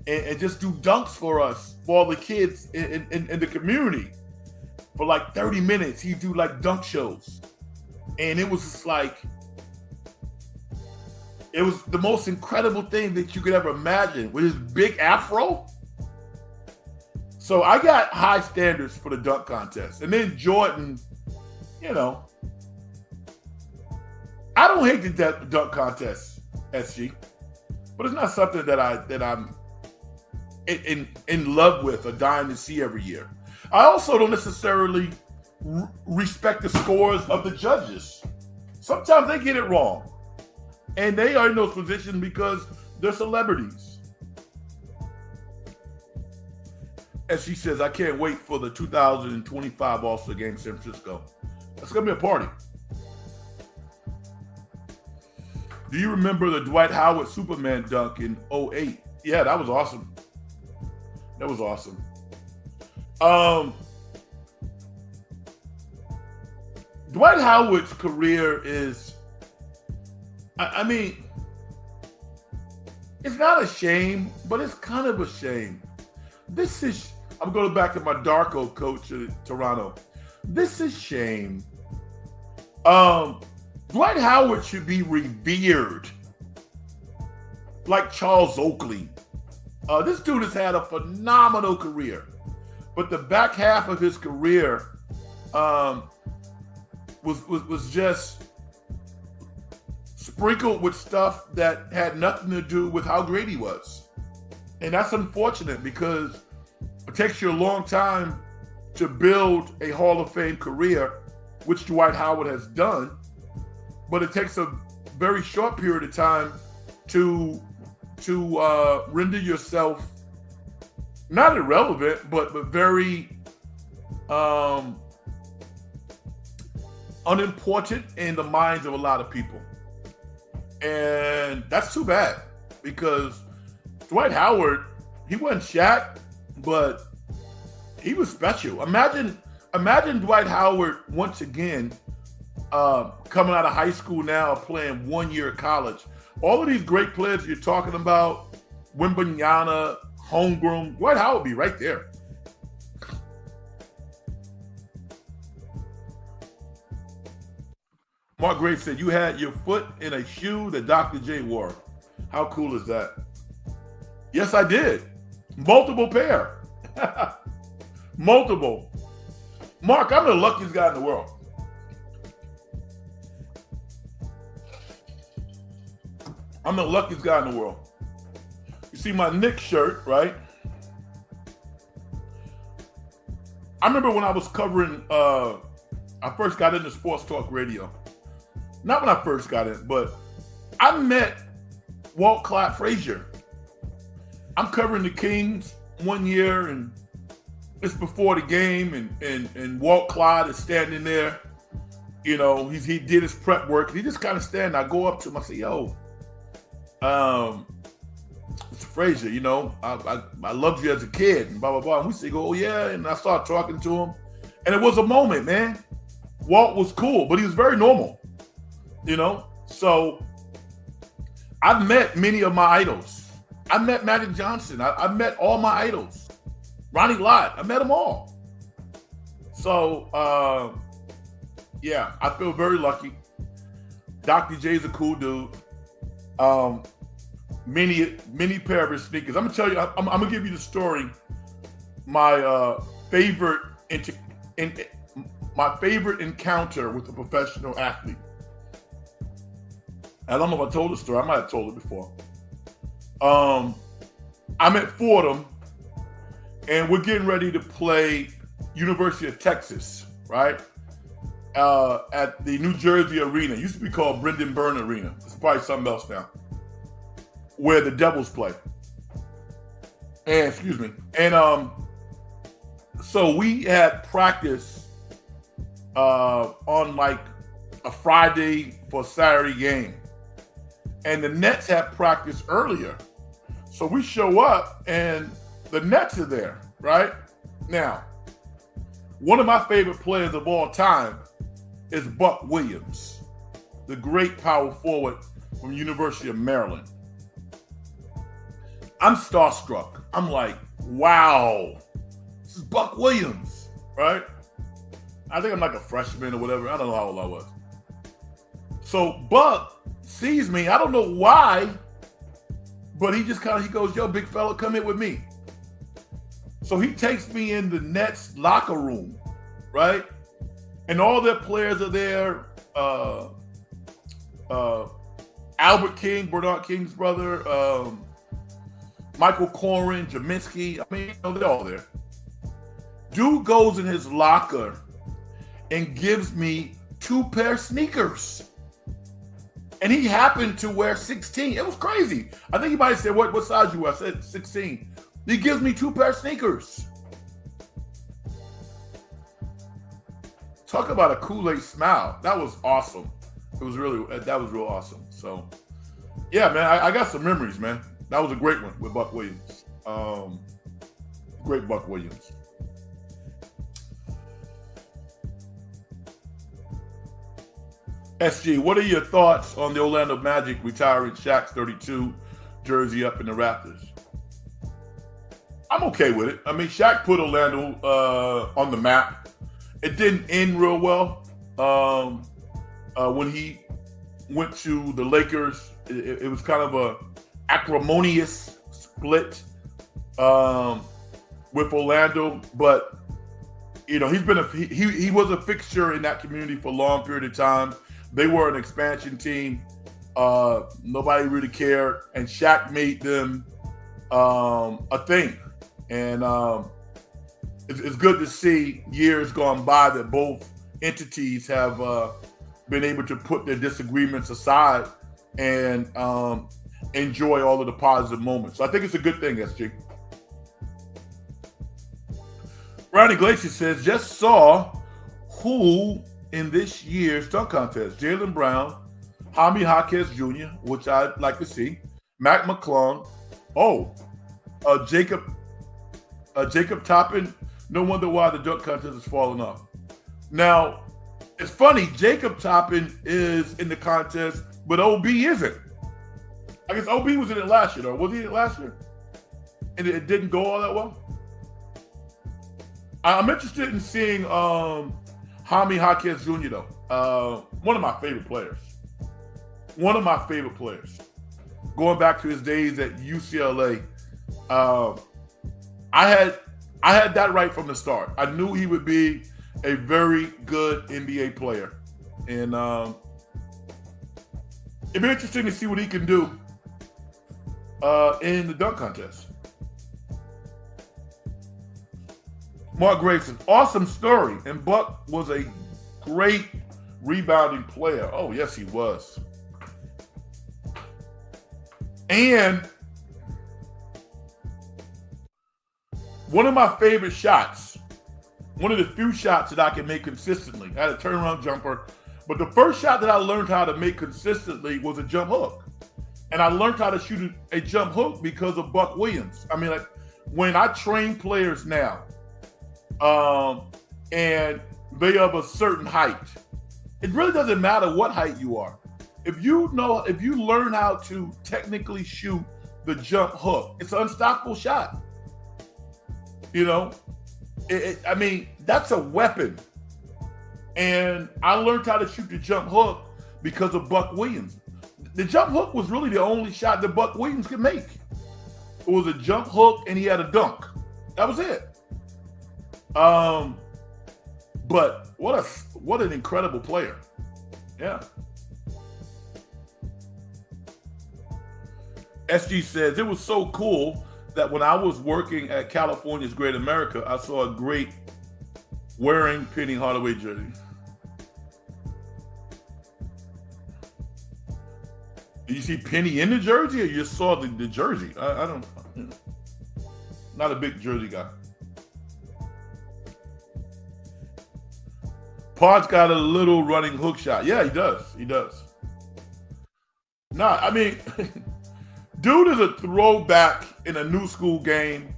and just do dunks for us, for all the kids in the community. For 30 minutes, he'd do dunk shows. And it was just it was the most incredible thing that you could ever imagine with his big afro. So I got high standards for the dunk contest. And then Jordan, I don't hate the dunk contest, SG, but it's not something that I'm in love with or dying to see every year. I also don't necessarily respect the scores of the judges. Sometimes they get it wrong, and they are in those positions because they're celebrities. As she says, I can't wait for the 2025 All-Star Game in San Francisco. That's gonna be a party. Do you remember the Dwight Howard Superman dunk in 2008? Yeah, that was awesome. That was awesome. Dwight Howard's career is, it's not a shame, but it's kind of a shame. I'm going back to my Darko coach in Toronto. This is shame. Dwight Howard should be revered like Charles Oakley. This dude has had a phenomenal career, but the back half of his career was just sprinkled with stuff that had nothing to do with how great he was. And that's unfortunate because it takes you a long time to build a Hall of Fame career, which Dwight Howard has done, but it takes a very short period of time to render yourself not irrelevant, but very unimportant in the minds of a lot of people. And that's too bad because Dwight Howard, he wasn't Shaq, but he was special. Imagine Dwight Howard once again coming out of high school now, playing 1 year at college. All of these great players you're talking about, Wembanyama, Holmgren, Dwight Howard would be right there. Mark Gray said, you had your foot in a shoe that Dr. J wore. How cool is that? Yes, I did. Multiple pair. Multiple. Mark, I'm the luckiest guy in the world. I'm the luckiest guy in the world. You see my Knicks shirt, right? I remember when I was covering, I first got into sports talk radio. Not when I first got in, but I met Walt Clyde Frazier. I'm covering the Kings 1 year, and it's before the game, and Walt Clyde is standing there. You know, he did his prep work. He just kind of standing. I go up to him. I say, "Yo, Mr. Frazier, you know, I loved you as a kid, and blah blah blah." And we say, "Oh yeah," and I start talking to him, and it was a moment, man. Walt was cool, but he was very normal, you know. So I met many of my idols. I met Magic Johnson. I met all my idols. Ronnie Lott. I met them all. So yeah, I feel very lucky. Dr. J's a cool dude. Many pair of his sneakers. I'm gonna tell you. I'm gonna give you the story. My favorite encounter with a professional athlete. I don't know if I told the story. I might have told it before. I'm at Fordham, and we're getting ready to play University of Texas, right? At the New Jersey Arena. It used to be called Brendan Byrne Arena. It's probably something else now. Where the Devils play. And excuse me. And so we had practice on like a Friday for a Saturday game. And the Nets had practice earlier. So we show up and the Nets are there, right? Now, one of my favorite players of all time is Buck Williams, the great power forward from University of Maryland. I'm starstruck. I'm like, wow, this is Buck Williams, right? I think I'm like a freshman or whatever. I don't know how old I was. So Buck sees me. I don't know why, but he goes, "Yo, big fella, come in with me." So he takes me in the Nets locker room, right? And all their players are there. Albert King, Bernard King's brother, Michael Corrin, Jaminski. I mean, you know, they're all there. Dude goes in his locker and gives me 2 pair of sneakers. And he happened to wear 16. It was crazy. I think he might have said, what size you wear? I said 16. He gives me 2 pair of sneakers. Talk about a Kool-Aid smile. That was awesome. That was real awesome. So, yeah, man, I got some memories, man. That was a great one with Buck Williams. Great Buck Williams. SG, what are your thoughts on the Orlando Magic retiring Shaq's 32 jersey up in the Raptors? I'm okay with it. I mean, Shaq put Orlando on the map. It didn't end real well when he went to the Lakers. It was kind of a acrimonious split with Orlando, but you know, he was a fixture in that community for a long period of time. They were an expansion team. Nobody really cared, and Shaq made them a thing. And it's good to see years gone by that both entities have been able to put their disagreements aside and enjoy all of the positive moments. So I think it's a good thing, SG. Ronnie Glacier says, just saw who in this year's dunk contest: Jaylen Brown, Jaime Jaquez Jr., which I'd like to see, Mac McClung, Jacob Toppin. No wonder why the dunk contest is falling off. Now, it's funny, Jacob Toppin is in the contest, but OB isn't. I guess OB was in it last year, though. Was he in it last year? And it didn't go all that well? I'm interested in seeing Jaime Jaquez Jr., though. One of my favorite players. Going back to his days at UCLA, I had that right from the start. I knew he would be a very good NBA player. And it'd be interesting to see what he can do in the dunk contest. Mark Grayson, awesome story. And Buck was a great rebounding player. Oh, yes, he was. And one of my favorite shots one of the few shots that I can make consistently. I had a turnaround jumper, but the first shot that I learned how to make consistently was a jump hook. And I learned how to shoot a jump hook because of Buck Williams. I mean, like when I train players now, and they of a certain height, it really doesn't matter what height you are. If you learn how to technically shoot the jump hook, it's an unstoppable shot. You know, I mean, that's a weapon. And I learned how to shoot the jump hook because of Buck Williams. The jump hook was really the only shot that Buck Williams could make. It was a jump hook and he had a dunk. That was it. But what an incredible player. Yeah. SG says, it was so cool that when I was working at California's Great America, I saw a great wearing Penny Hardaway jersey. Did you see Penny in the jersey or you just saw the jersey? I don't, not a big jersey guy. Pod's got a little running hook shot. Yeah, he does. He does. Nah, I mean, dude is a throwback in a new school game,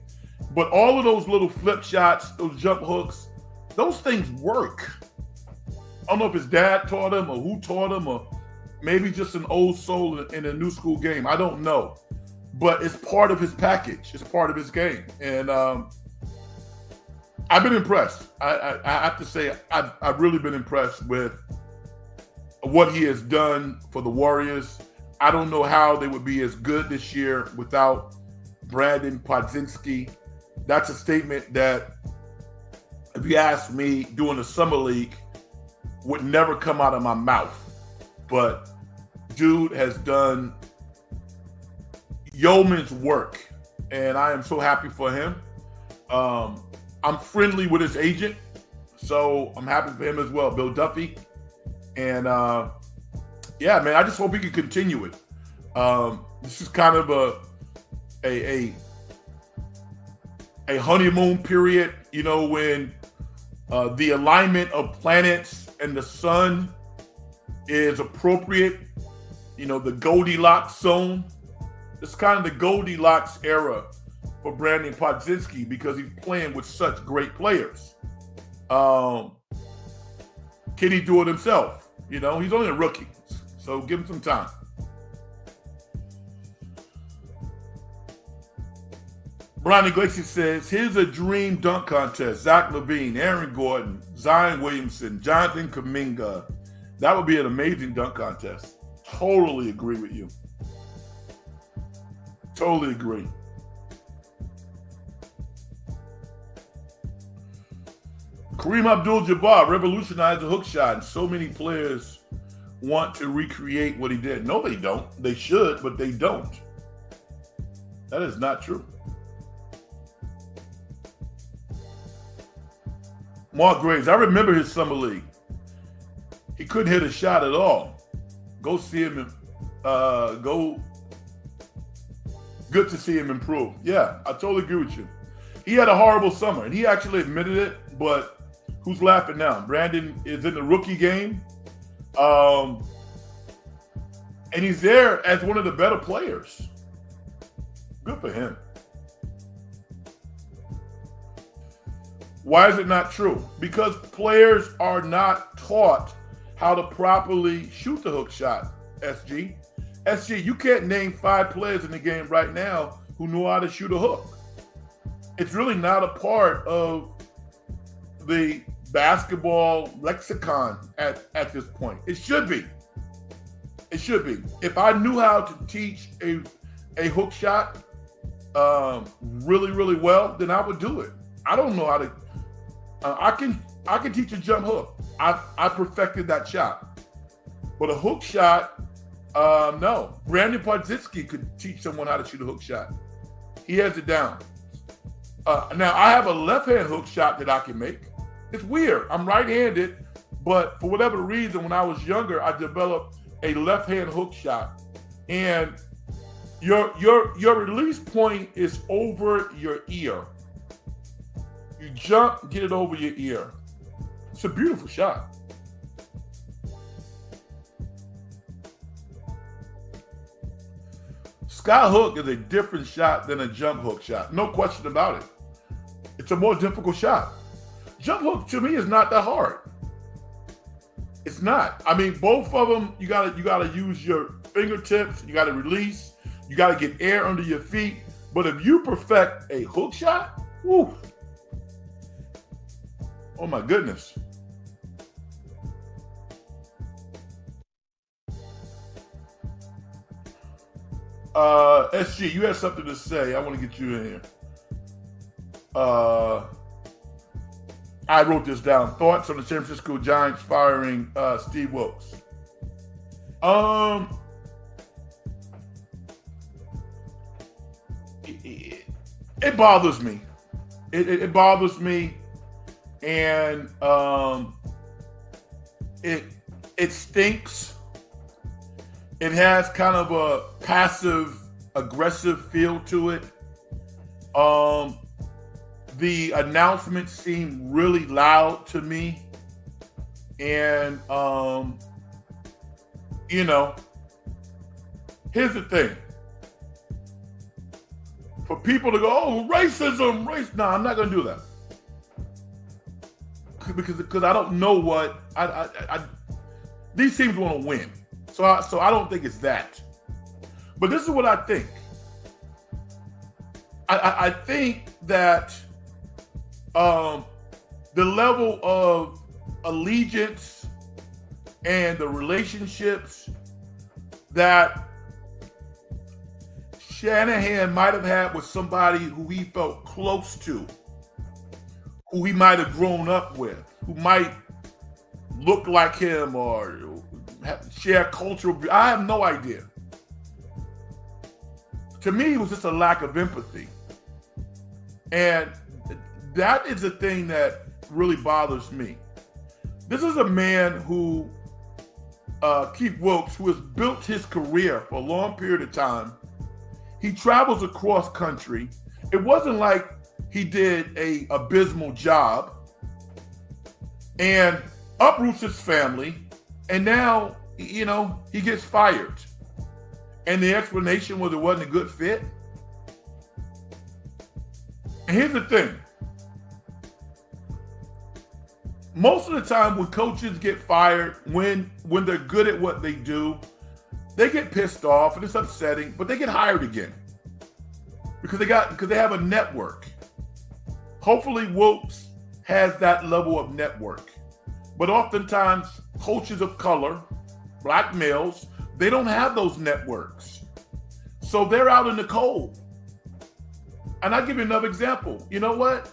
but all of those little flip shots, those jump hooks, those things work. I don't know if his dad taught him or who taught him or maybe just an old soul in a new school game. I don't know. But it's part of his package. It's part of his game. And I've been impressed. I have to say, I've really been impressed with what he has done for the Warriors. I don't know how they would be as good this year without Brandon Podzinski. That's a statement that, if you ask me, during the summer league, would never come out of my mouth. But dude has done yeoman's work, and I am so happy for him. I'm friendly with his agent, so I'm happy for him as well, Bill Duffy. And yeah, man, I just hope he can continue it. This is kind of a honeymoon period, you know, when the alignment of planets and the sun is appropriate, you know, the Goldilocks zone. It's kind of the Goldilocks era for Brandon Podzinski because he's playing with such great players. Can he do it himself? You know, he's only a rookie, so give him some time. Brian Iglesias says, here's a dream dunk contest. Zach LaVine, Aaron Gordon, Zion Williamson, Jonathan Kuminga. That would be an amazing dunk contest. Totally agree with you. Totally agree. Kareem Abdul-Jabbar revolutionized the hook shot, and so many players want to recreate what he did. No, they don't. They should, but they don't. That is not true. Mark Graves, I remember his summer league. He couldn't hit a shot at all. Go see him. Good to see him improve. Yeah, I totally agree with you. He had a horrible summer, and he actually admitted it, but who's laughing now? Brandon is in the rookie game, and he's there as one of the better players. Good for him. Why is it not true? Because players are not taught how to properly shoot the hook shot, SG. SG, you can't name 5 players in the game right now who know how to shoot a hook. It's really not a part of the basketball lexicon at this point. It should be. It should be. If I knew how to teach a hook shot really, really well, then I would do it. I don't know how to. I can teach a jump hook. I perfected that shot, but a hook shot, no. Brandon Podzinski could teach someone how to shoot a hook shot. He has it down. Now I have a left-hand hook shot that I can make. It's weird. I'm right-handed, but for whatever reason, when I was younger, I developed a left-hand hook shot, and your release point is over your ear. You jump, get it over your ear. It's a beautiful shot. Sky hook is a different shot than a jump hook shot. No question about it. It's a more difficult shot. Jump hook to me is not that hard. It's not. I mean, both of them, you gotta use your fingertips, you gotta release, you gotta get air under your feet. But if you perfect a hook shot, whoo, oh my goodness. SG, you had something to say. I want to get you in here. I wrote this down. Thoughts on the San Francisco Giants firing Steve Wilks? It bothers me. It bothers me, and it stinks. It has kind of a passive aggressive feel to it. The announcements seem really loud to me. And, here's the thing. For people to go, oh, racism, race. No, I'm not going to do that. Because I don't know what, these teams want to win. So I don't think it's that. But this is what I think. I think that the level of allegiance and the relationships that Shanahan might have had with somebody who he felt close to, who he might have grown up with, who might look like him or share cultural. I have no idea. To me, it was just a lack of empathy. And that is the thing that really bothers me. This is a man who, Keith Wilks, who has built his career for a long period of time. He travels across country. It wasn't like he did a abysmal job and uproots his family. And now, he gets fired. And the explanation was it wasn't a good fit. And here's the thing. Most of the time when coaches get fired, when they're good at what they do, they get pissed off and it's upsetting, but they get hired again. Because they have a network. Hopefully Wilks has that level of network. But oftentimes coaches of color, black males, they don't have those networks. So they're out in the cold. And I'll give you another example. You know what?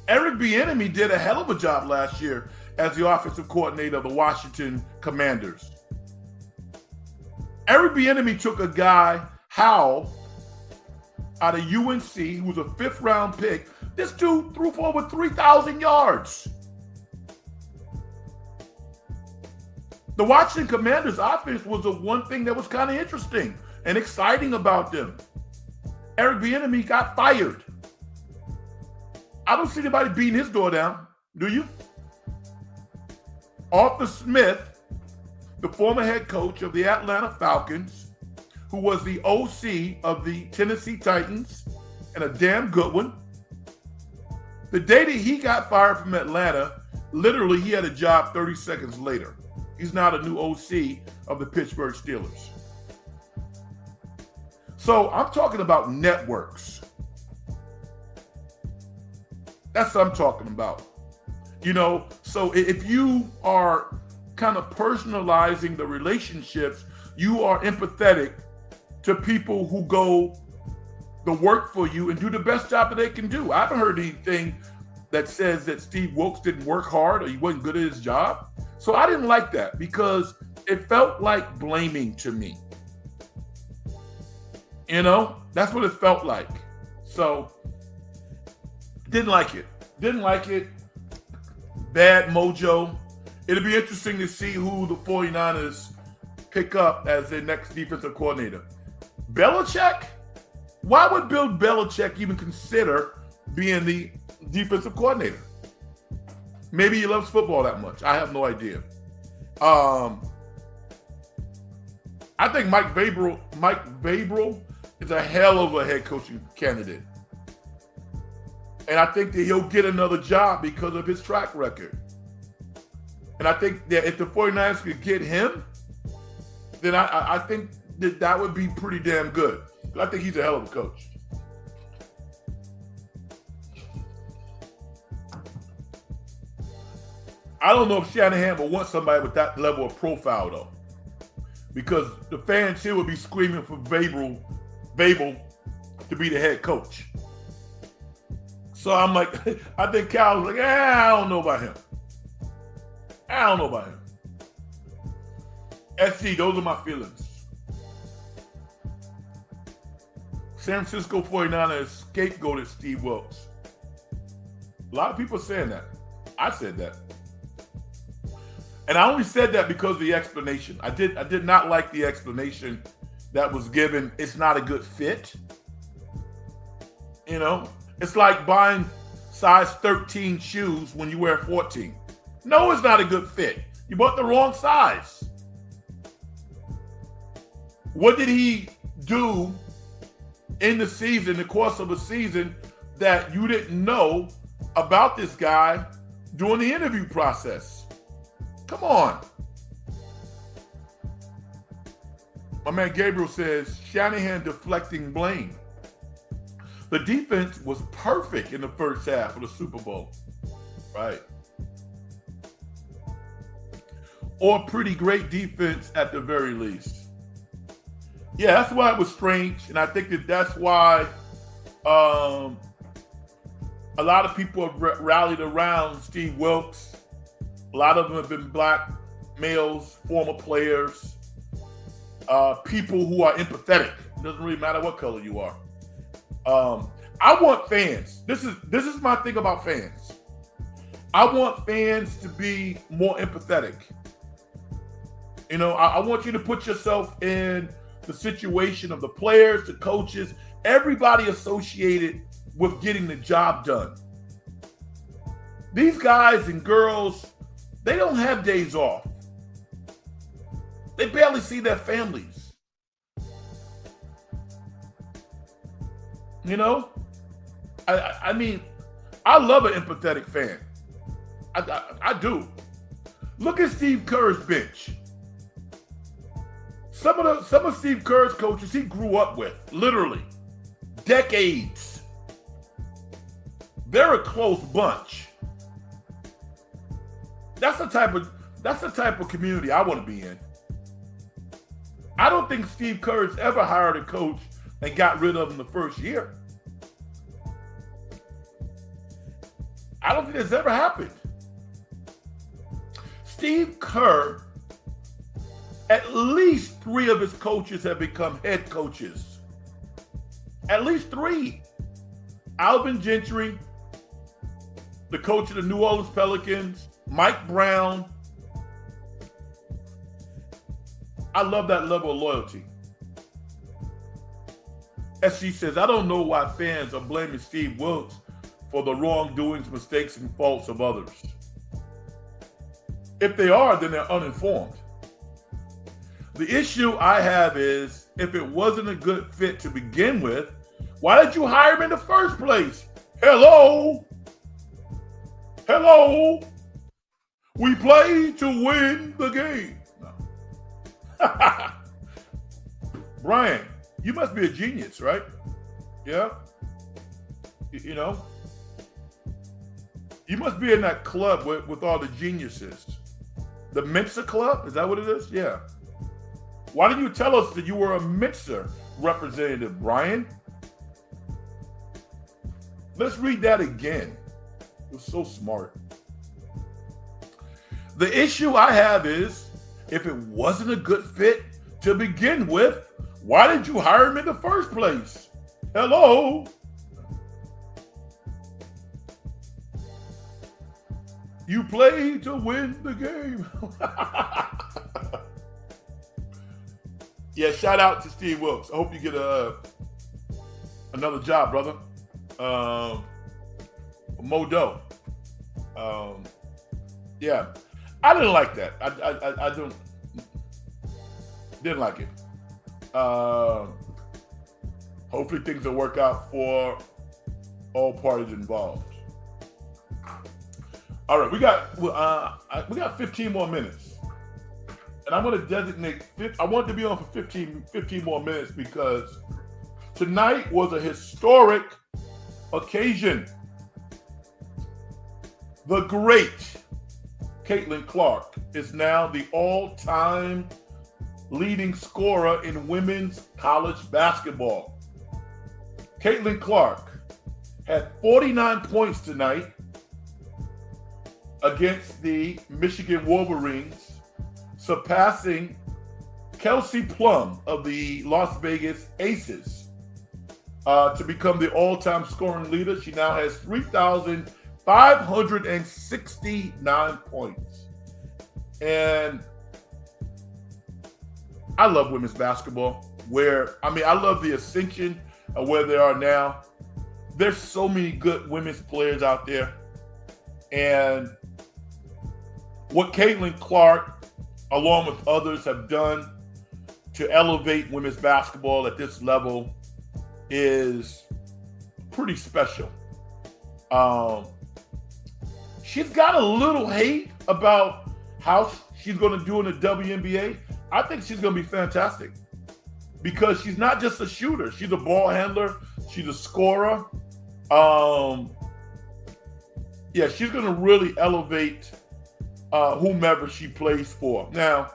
Eric Bieniemy did a hell of a job last year as the offensive coordinator of the Washington Commanders. Eric Bieniemy took a guy, Howell, out of UNC, who was a 5th round pick. This dude threw for over 3,000 yards. The Washington Commanders offense was the one thing that was kind of interesting and exciting about them. Eric Bieniemy got fired. I don't see anybody beating his door down, do you? Arthur Smith, the former head coach of the Atlanta Falcons, who was the OC of the Tennessee Titans, and a damn good one. The day that he got fired from Atlanta, literally he had a job 30 seconds later. He's now the new OC of the Pittsburgh Steelers. So I'm talking about networks. That's what I'm talking about. So if you are kind of personalizing the relationships, you are empathetic to people who go to work for you and do the best job that they can do. I haven't heard anything that says that Steve Wilks didn't work hard or he wasn't good at his job. So I didn't like that because it felt like blaming to me. That's what it felt like. So didn't like it. Bad mojo. It'll be interesting to see who the 49ers pick up as their next defensive coordinator. Belichick? Why would Bill Belichick even consider being the defensive coordinator. Maybe he loves football that much. I have no idea. I think Mike Vrabel is a hell of a head coaching candidate. And I think that he'll get another job because of his track record. And I think that if the 49ers could get him, then I think that would be pretty damn good. I think he's a hell of a coach. I don't know if Shanahan will want somebody with that level of profile, though, because the fans here would be screaming for Vrabel to be the head coach. So I'm like, I think Cal's like, I don't know about him. I don't know about him. SC, those are my feelings. San Francisco 49ers scapegoated Steve Wilks. A lot of people are saying that. I said that. And I only said that because of the explanation. I did not like the explanation that was given. It's not a good fit. You know, it's like buying size 13 shoes when you wear 14. No, it's not a good fit. You bought the wrong size. What did he do in the season, the course of a season, that you didn't know about this guy during the interview process? Come on. My man Gabriel says, Shanahan deflecting blame. The defense was perfect in the first half of the Super Bowl. Right. Or pretty great defense at the very least. Yeah, that's why it was strange. And I think that's why a lot of people have rallied around Steve Wilks. A lot of them have been black males, former players, people who are empathetic. It doesn't really matter what color you are. I want fans. This is my thing about fans. I want fans to be more empathetic. You know, I want you to put yourself in the situation of the players, the coaches, everybody associated with getting the job done. These guys and girls, they don't have days off. They barely see their families. You know? I mean, I love an empathetic fan. I do. Look at Steve Kerr's bench. Some of Steve Kerr's coaches he grew up with, literally, decades. They're a close bunch. That's the type of community I want to be in. I don't think Steve Kerr's ever hired a coach and got rid of him the first year. I don't think that's ever happened. Steve Kerr, at least 3 of his coaches have become head coaches. At least 3. Alvin Gentry, the coach of the New Orleans Pelicans, Mike Brown. I love that level of loyalty. SG says, I don't know why fans are blaming Steve Wilks for the wrongdoings, mistakes, and faults of others. If they are, then they're uninformed. The issue I have is, if it wasn't a good fit to begin with, why did you hire him in the first place? Hello? We play to win the game. No. Brian, you must be a genius, right? Yeah? You know? You must be in that club with all the geniuses. The Mensa Club? Is that what it is? Yeah. Why didn't you tell us that you were a Mensa representative, Brian? Let's read that again. It was so smart. The issue I have is, if it wasn't a good fit to begin with, why did you hire him in the first place? Hello? You play to win the game. Yeah, shout out to Steve Wilks. I hope you get another job, brother. Modo. Yeah, I didn't like that. I didn't like it. Hopefully things will work out for all parties involved. All right, we got 15 more minutes, and I'm going to designate. I want to be on for 15 more minutes because tonight was a historic occasion. The great Caitlin Clark is now the all-time leading scorer in women's college basketball. Caitlin Clark had 49 points tonight against the Michigan Wolverines, surpassing Kelsey Plum of the Las Vegas Aces to become the all-time scoring leader. She now has 3,569 points. And I love women's basketball I love the ascension of where they are now. There's so many good women's players out there. And what Caitlin Clark, along with others, have done to elevate women's basketball at this level is pretty special. She's got a little hate about how she's going to do in the WNBA. I think she's going to be fantastic because she's not just a shooter. She's a ball handler. She's a scorer. She's going to really elevate whomever she plays for. Now,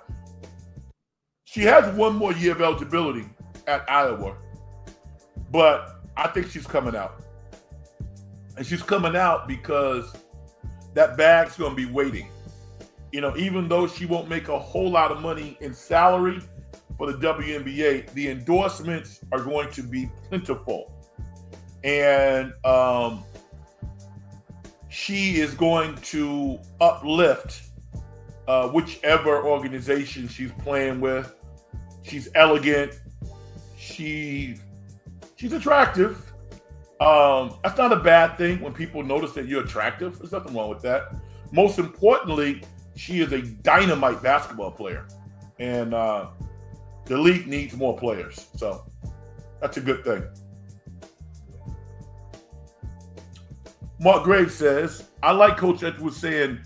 she has one more year of eligibility at Iowa, but I think she's coming out. And she's coming out because that bag's going to be waiting. Even though she won't make a whole lot of money in salary for the WNBA, the endorsements are going to be plentiful. And she is going to uplift whichever organization she's playing with. She's elegant. She's attractive. That's not a bad thing when people notice that you're attractive. There's nothing wrong with that. Most importantly, she is a dynamite basketball player. And the league needs more players. So that's a good thing. Mark Graves says, I like Coach Edwards saying,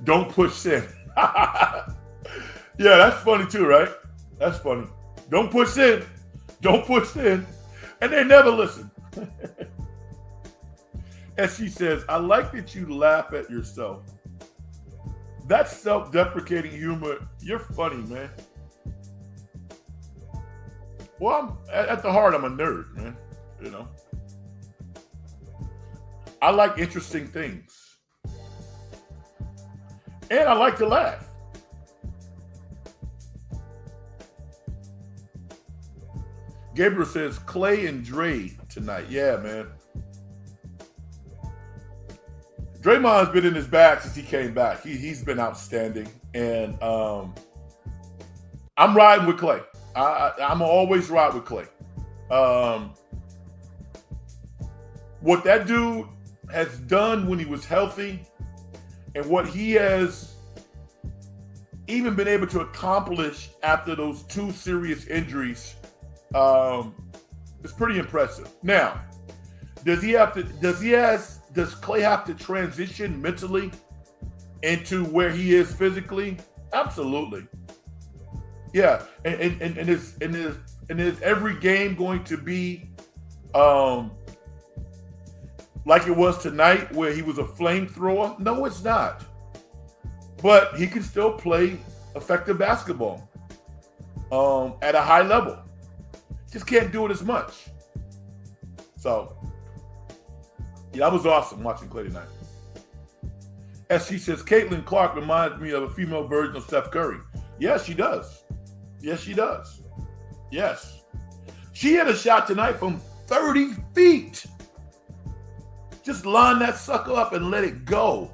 don't push sin. Yeah, that's funny too, right? That's funny. Don't push sin. Don't push sin. And they never listen. And she says, I like that you laugh at yourself. That's self-deprecating humor. You're funny, man. Well, at the heart, I'm a nerd, man. I like interesting things. And I like to laugh. Gabriel says, Clay and Dre tonight. Yeah, man. Draymond's been in his bag since he came back. He's been outstanding. And I'm riding with Clay. I'm always ride with Clay. What that dude has done when he was healthy and what he has even been able to accomplish after those 2 serious injuries is pretty impressive. Now, does Clay have to transition mentally into where he is physically? Absolutely. Yeah. And is every game going to be like it was tonight where he was a flamethrower? No, it's not. But he can still play effective basketball at a high level. Just can't do it as much. So, yeah, that was awesome watching Clay tonight. As she says, Caitlin Clark reminds me of a female version of Steph Curry. Yes, she does. Yes, she does. Yes. She hit a shot tonight from 30 feet. Just line that sucker up and let it go.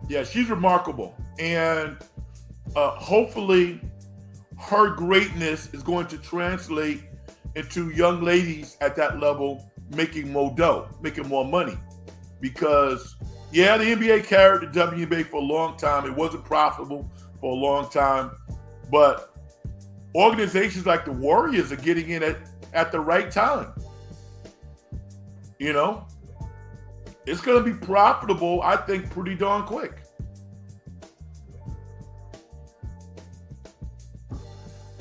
Yeah, she's remarkable. And hopefully her greatness is going to translate into young ladies at that level making more dough, making more money. Because, yeah, the NBA carried the WNBA for a long time. It wasn't profitable for a long time. But organizations like the Warriors are getting in at the right time. You know? It's going to be profitable, I think, pretty darn quick.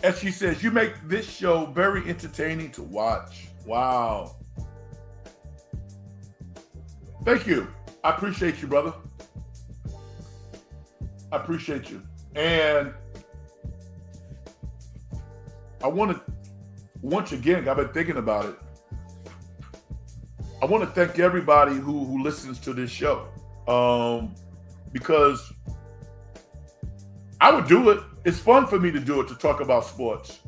As she says, you make this show very entertaining to watch. Wow. Thank you. I appreciate you, brother. I appreciate you. And I want to, once again, I've been thinking about it. I want to thank everybody who listens to this show. Because I would do it. It's fun for me to do it, to talk about sports.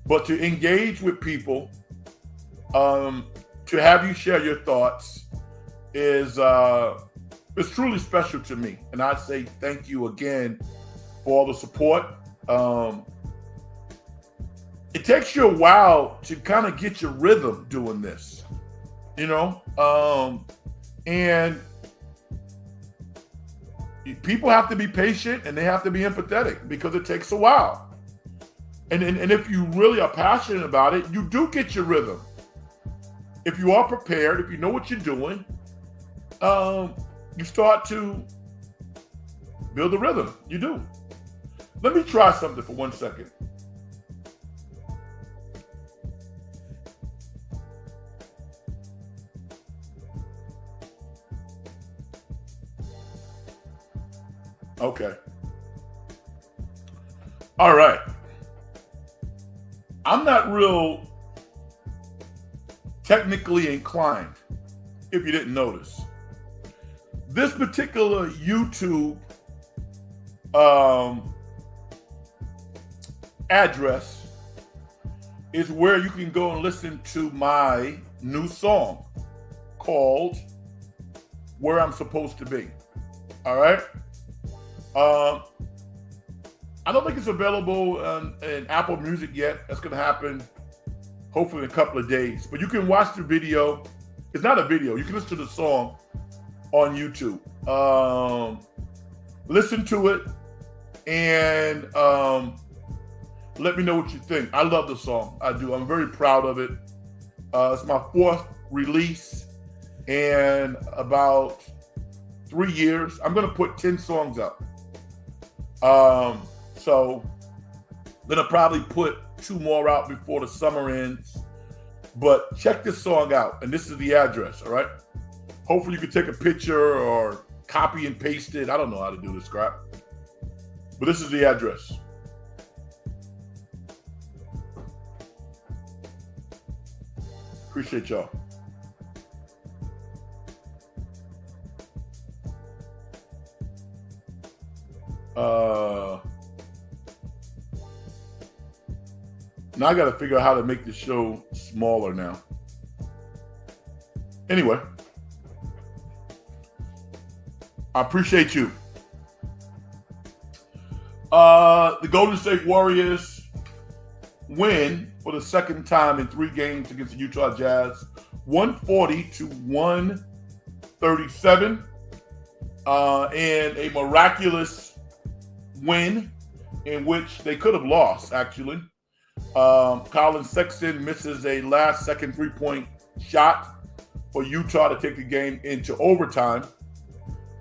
But to engage with people, to have you share your thoughts is truly special to me. And I say thank you again for all the support. It takes you a while to kind of get your rhythm doing this, you know? And people have to be patient and they have to be empathetic because it takes a while. And if you really are passionate about it, you do get your rhythm. If you are prepared, if you know what you're doing, you start to build a rhythm. You do. Let me try something for 1 second. Okay. All right. I'm not real technically inclined, if you didn't notice. This particular YouTube address is where you can go and listen to my new song called Where I'm Supposed to Be. All right? I don't think it's available in Apple Music yet. That's going to happen hopefully in a couple of days. But you can watch the video. It's not a video. You can listen to the song on YouTube. Listen to it and let me know what you think. I love the song. I do. I'm very proud of it. It's my 4th release in about 3 years. I'm going to put 10 songs up. So I'm going to probably put 2 more out before the summer ends. But check this song out. And this is the address, all right? Hopefully you can take a picture or copy and paste it. I don't know how to do this crap. But this is the address. Appreciate y'all. Now I got to figure out how to make the show smaller now. Anyway, I appreciate you. The Golden State Warriors win for the second time in 3 games against the Utah Jazz, 140-137, and a miraculous win in which they could have lost, actually. Colin Sexton misses a last-second 3-point shot for Utah to take the game into overtime.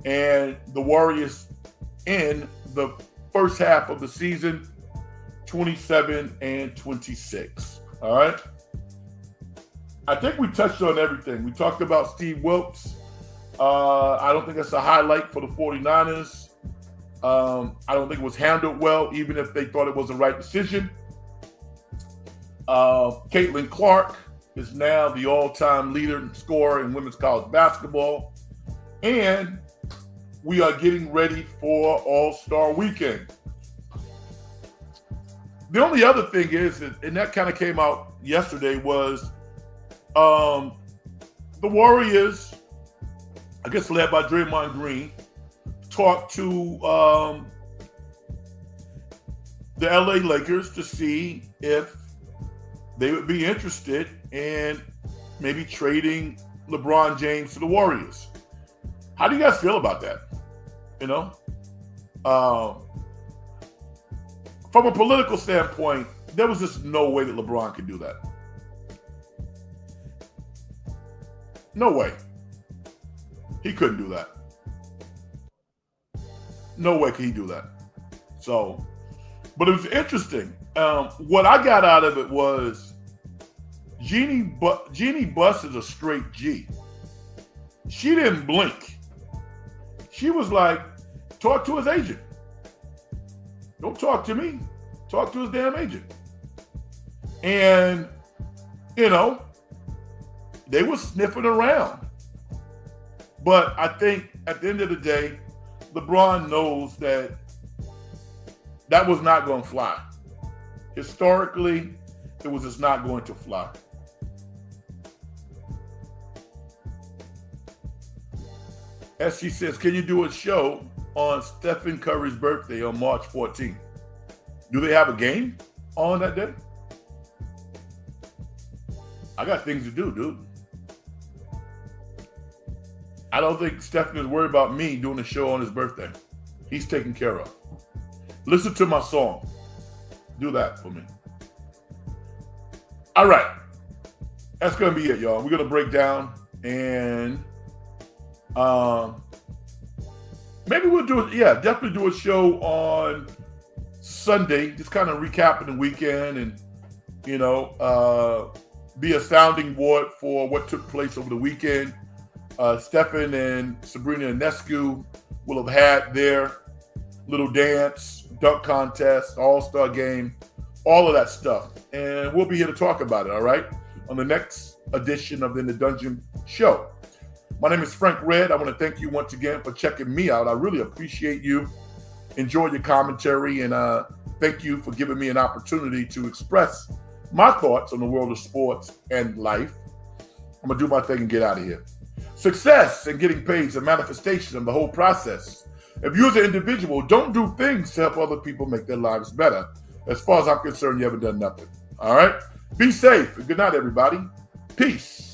And the Warriors in the first half of the season, 27-26. All right? I think we touched on everything. We talked about Steve Wilkes. I don't think that's a highlight for the 49ers. I don't think it was handled well, even if they thought it was the right decision. Caitlin Clark is now the all-time leader and scorer in women's college basketball. And we are getting ready for All-Star Weekend. The only other thing is, and that kind of came out yesterday, was the Warriors, I guess led by Draymond Green, talked to the LA Lakers to see if they would be interested in, maybe trading LeBron James to the Warriors. How do you guys feel about that? You know, from a political standpoint, there was just no way that LeBron could do that. No way. He couldn't do that. No way could he do that. So, but it was interesting. What I got out of it was Jeannie Buss is a straight G. She didn't blink. She was like, talk to his agent. Don't talk to me. Talk to his damn agent. And, you know, they were sniffing around. But I think at the end of the day, LeBron knows that that was not going to fly. Historically, it was just not going to fly. As she says, can you do a show on Stephen Curry's birthday on March 14th? Do they have a game on that day? I got things to do, dude. I don't think Stephen is worried about me doing a show on his birthday. He's taken care of. Listen to my song. Do that for me. All right. That's going to be it, y'all. We're going to break down and maybe we'll do it. Yeah, definitely do a show on Sunday, just kind of recapping the weekend and, you know, be a sounding board for what took place over the weekend. Stephen and Sabrina Ionescu will have had their little dance, dunk contest, all-star game, all of that stuff. And we'll be here to talk about it, all right, on the next edition of the In the Dungeon show. My name is Frank Red. I want to thank you once again for checking me out. I really appreciate you. Enjoy your commentary, and thank you for giving me an opportunity to express my thoughts on the world of sports and life. I'm going to do my thing and get out of here. Success and getting paid is a manifestation of the whole process. If you as an individual don't do things to help other people make their lives better, as far as I'm concerned, you haven't done nothing. All right? Be safe and good night, everybody. Peace.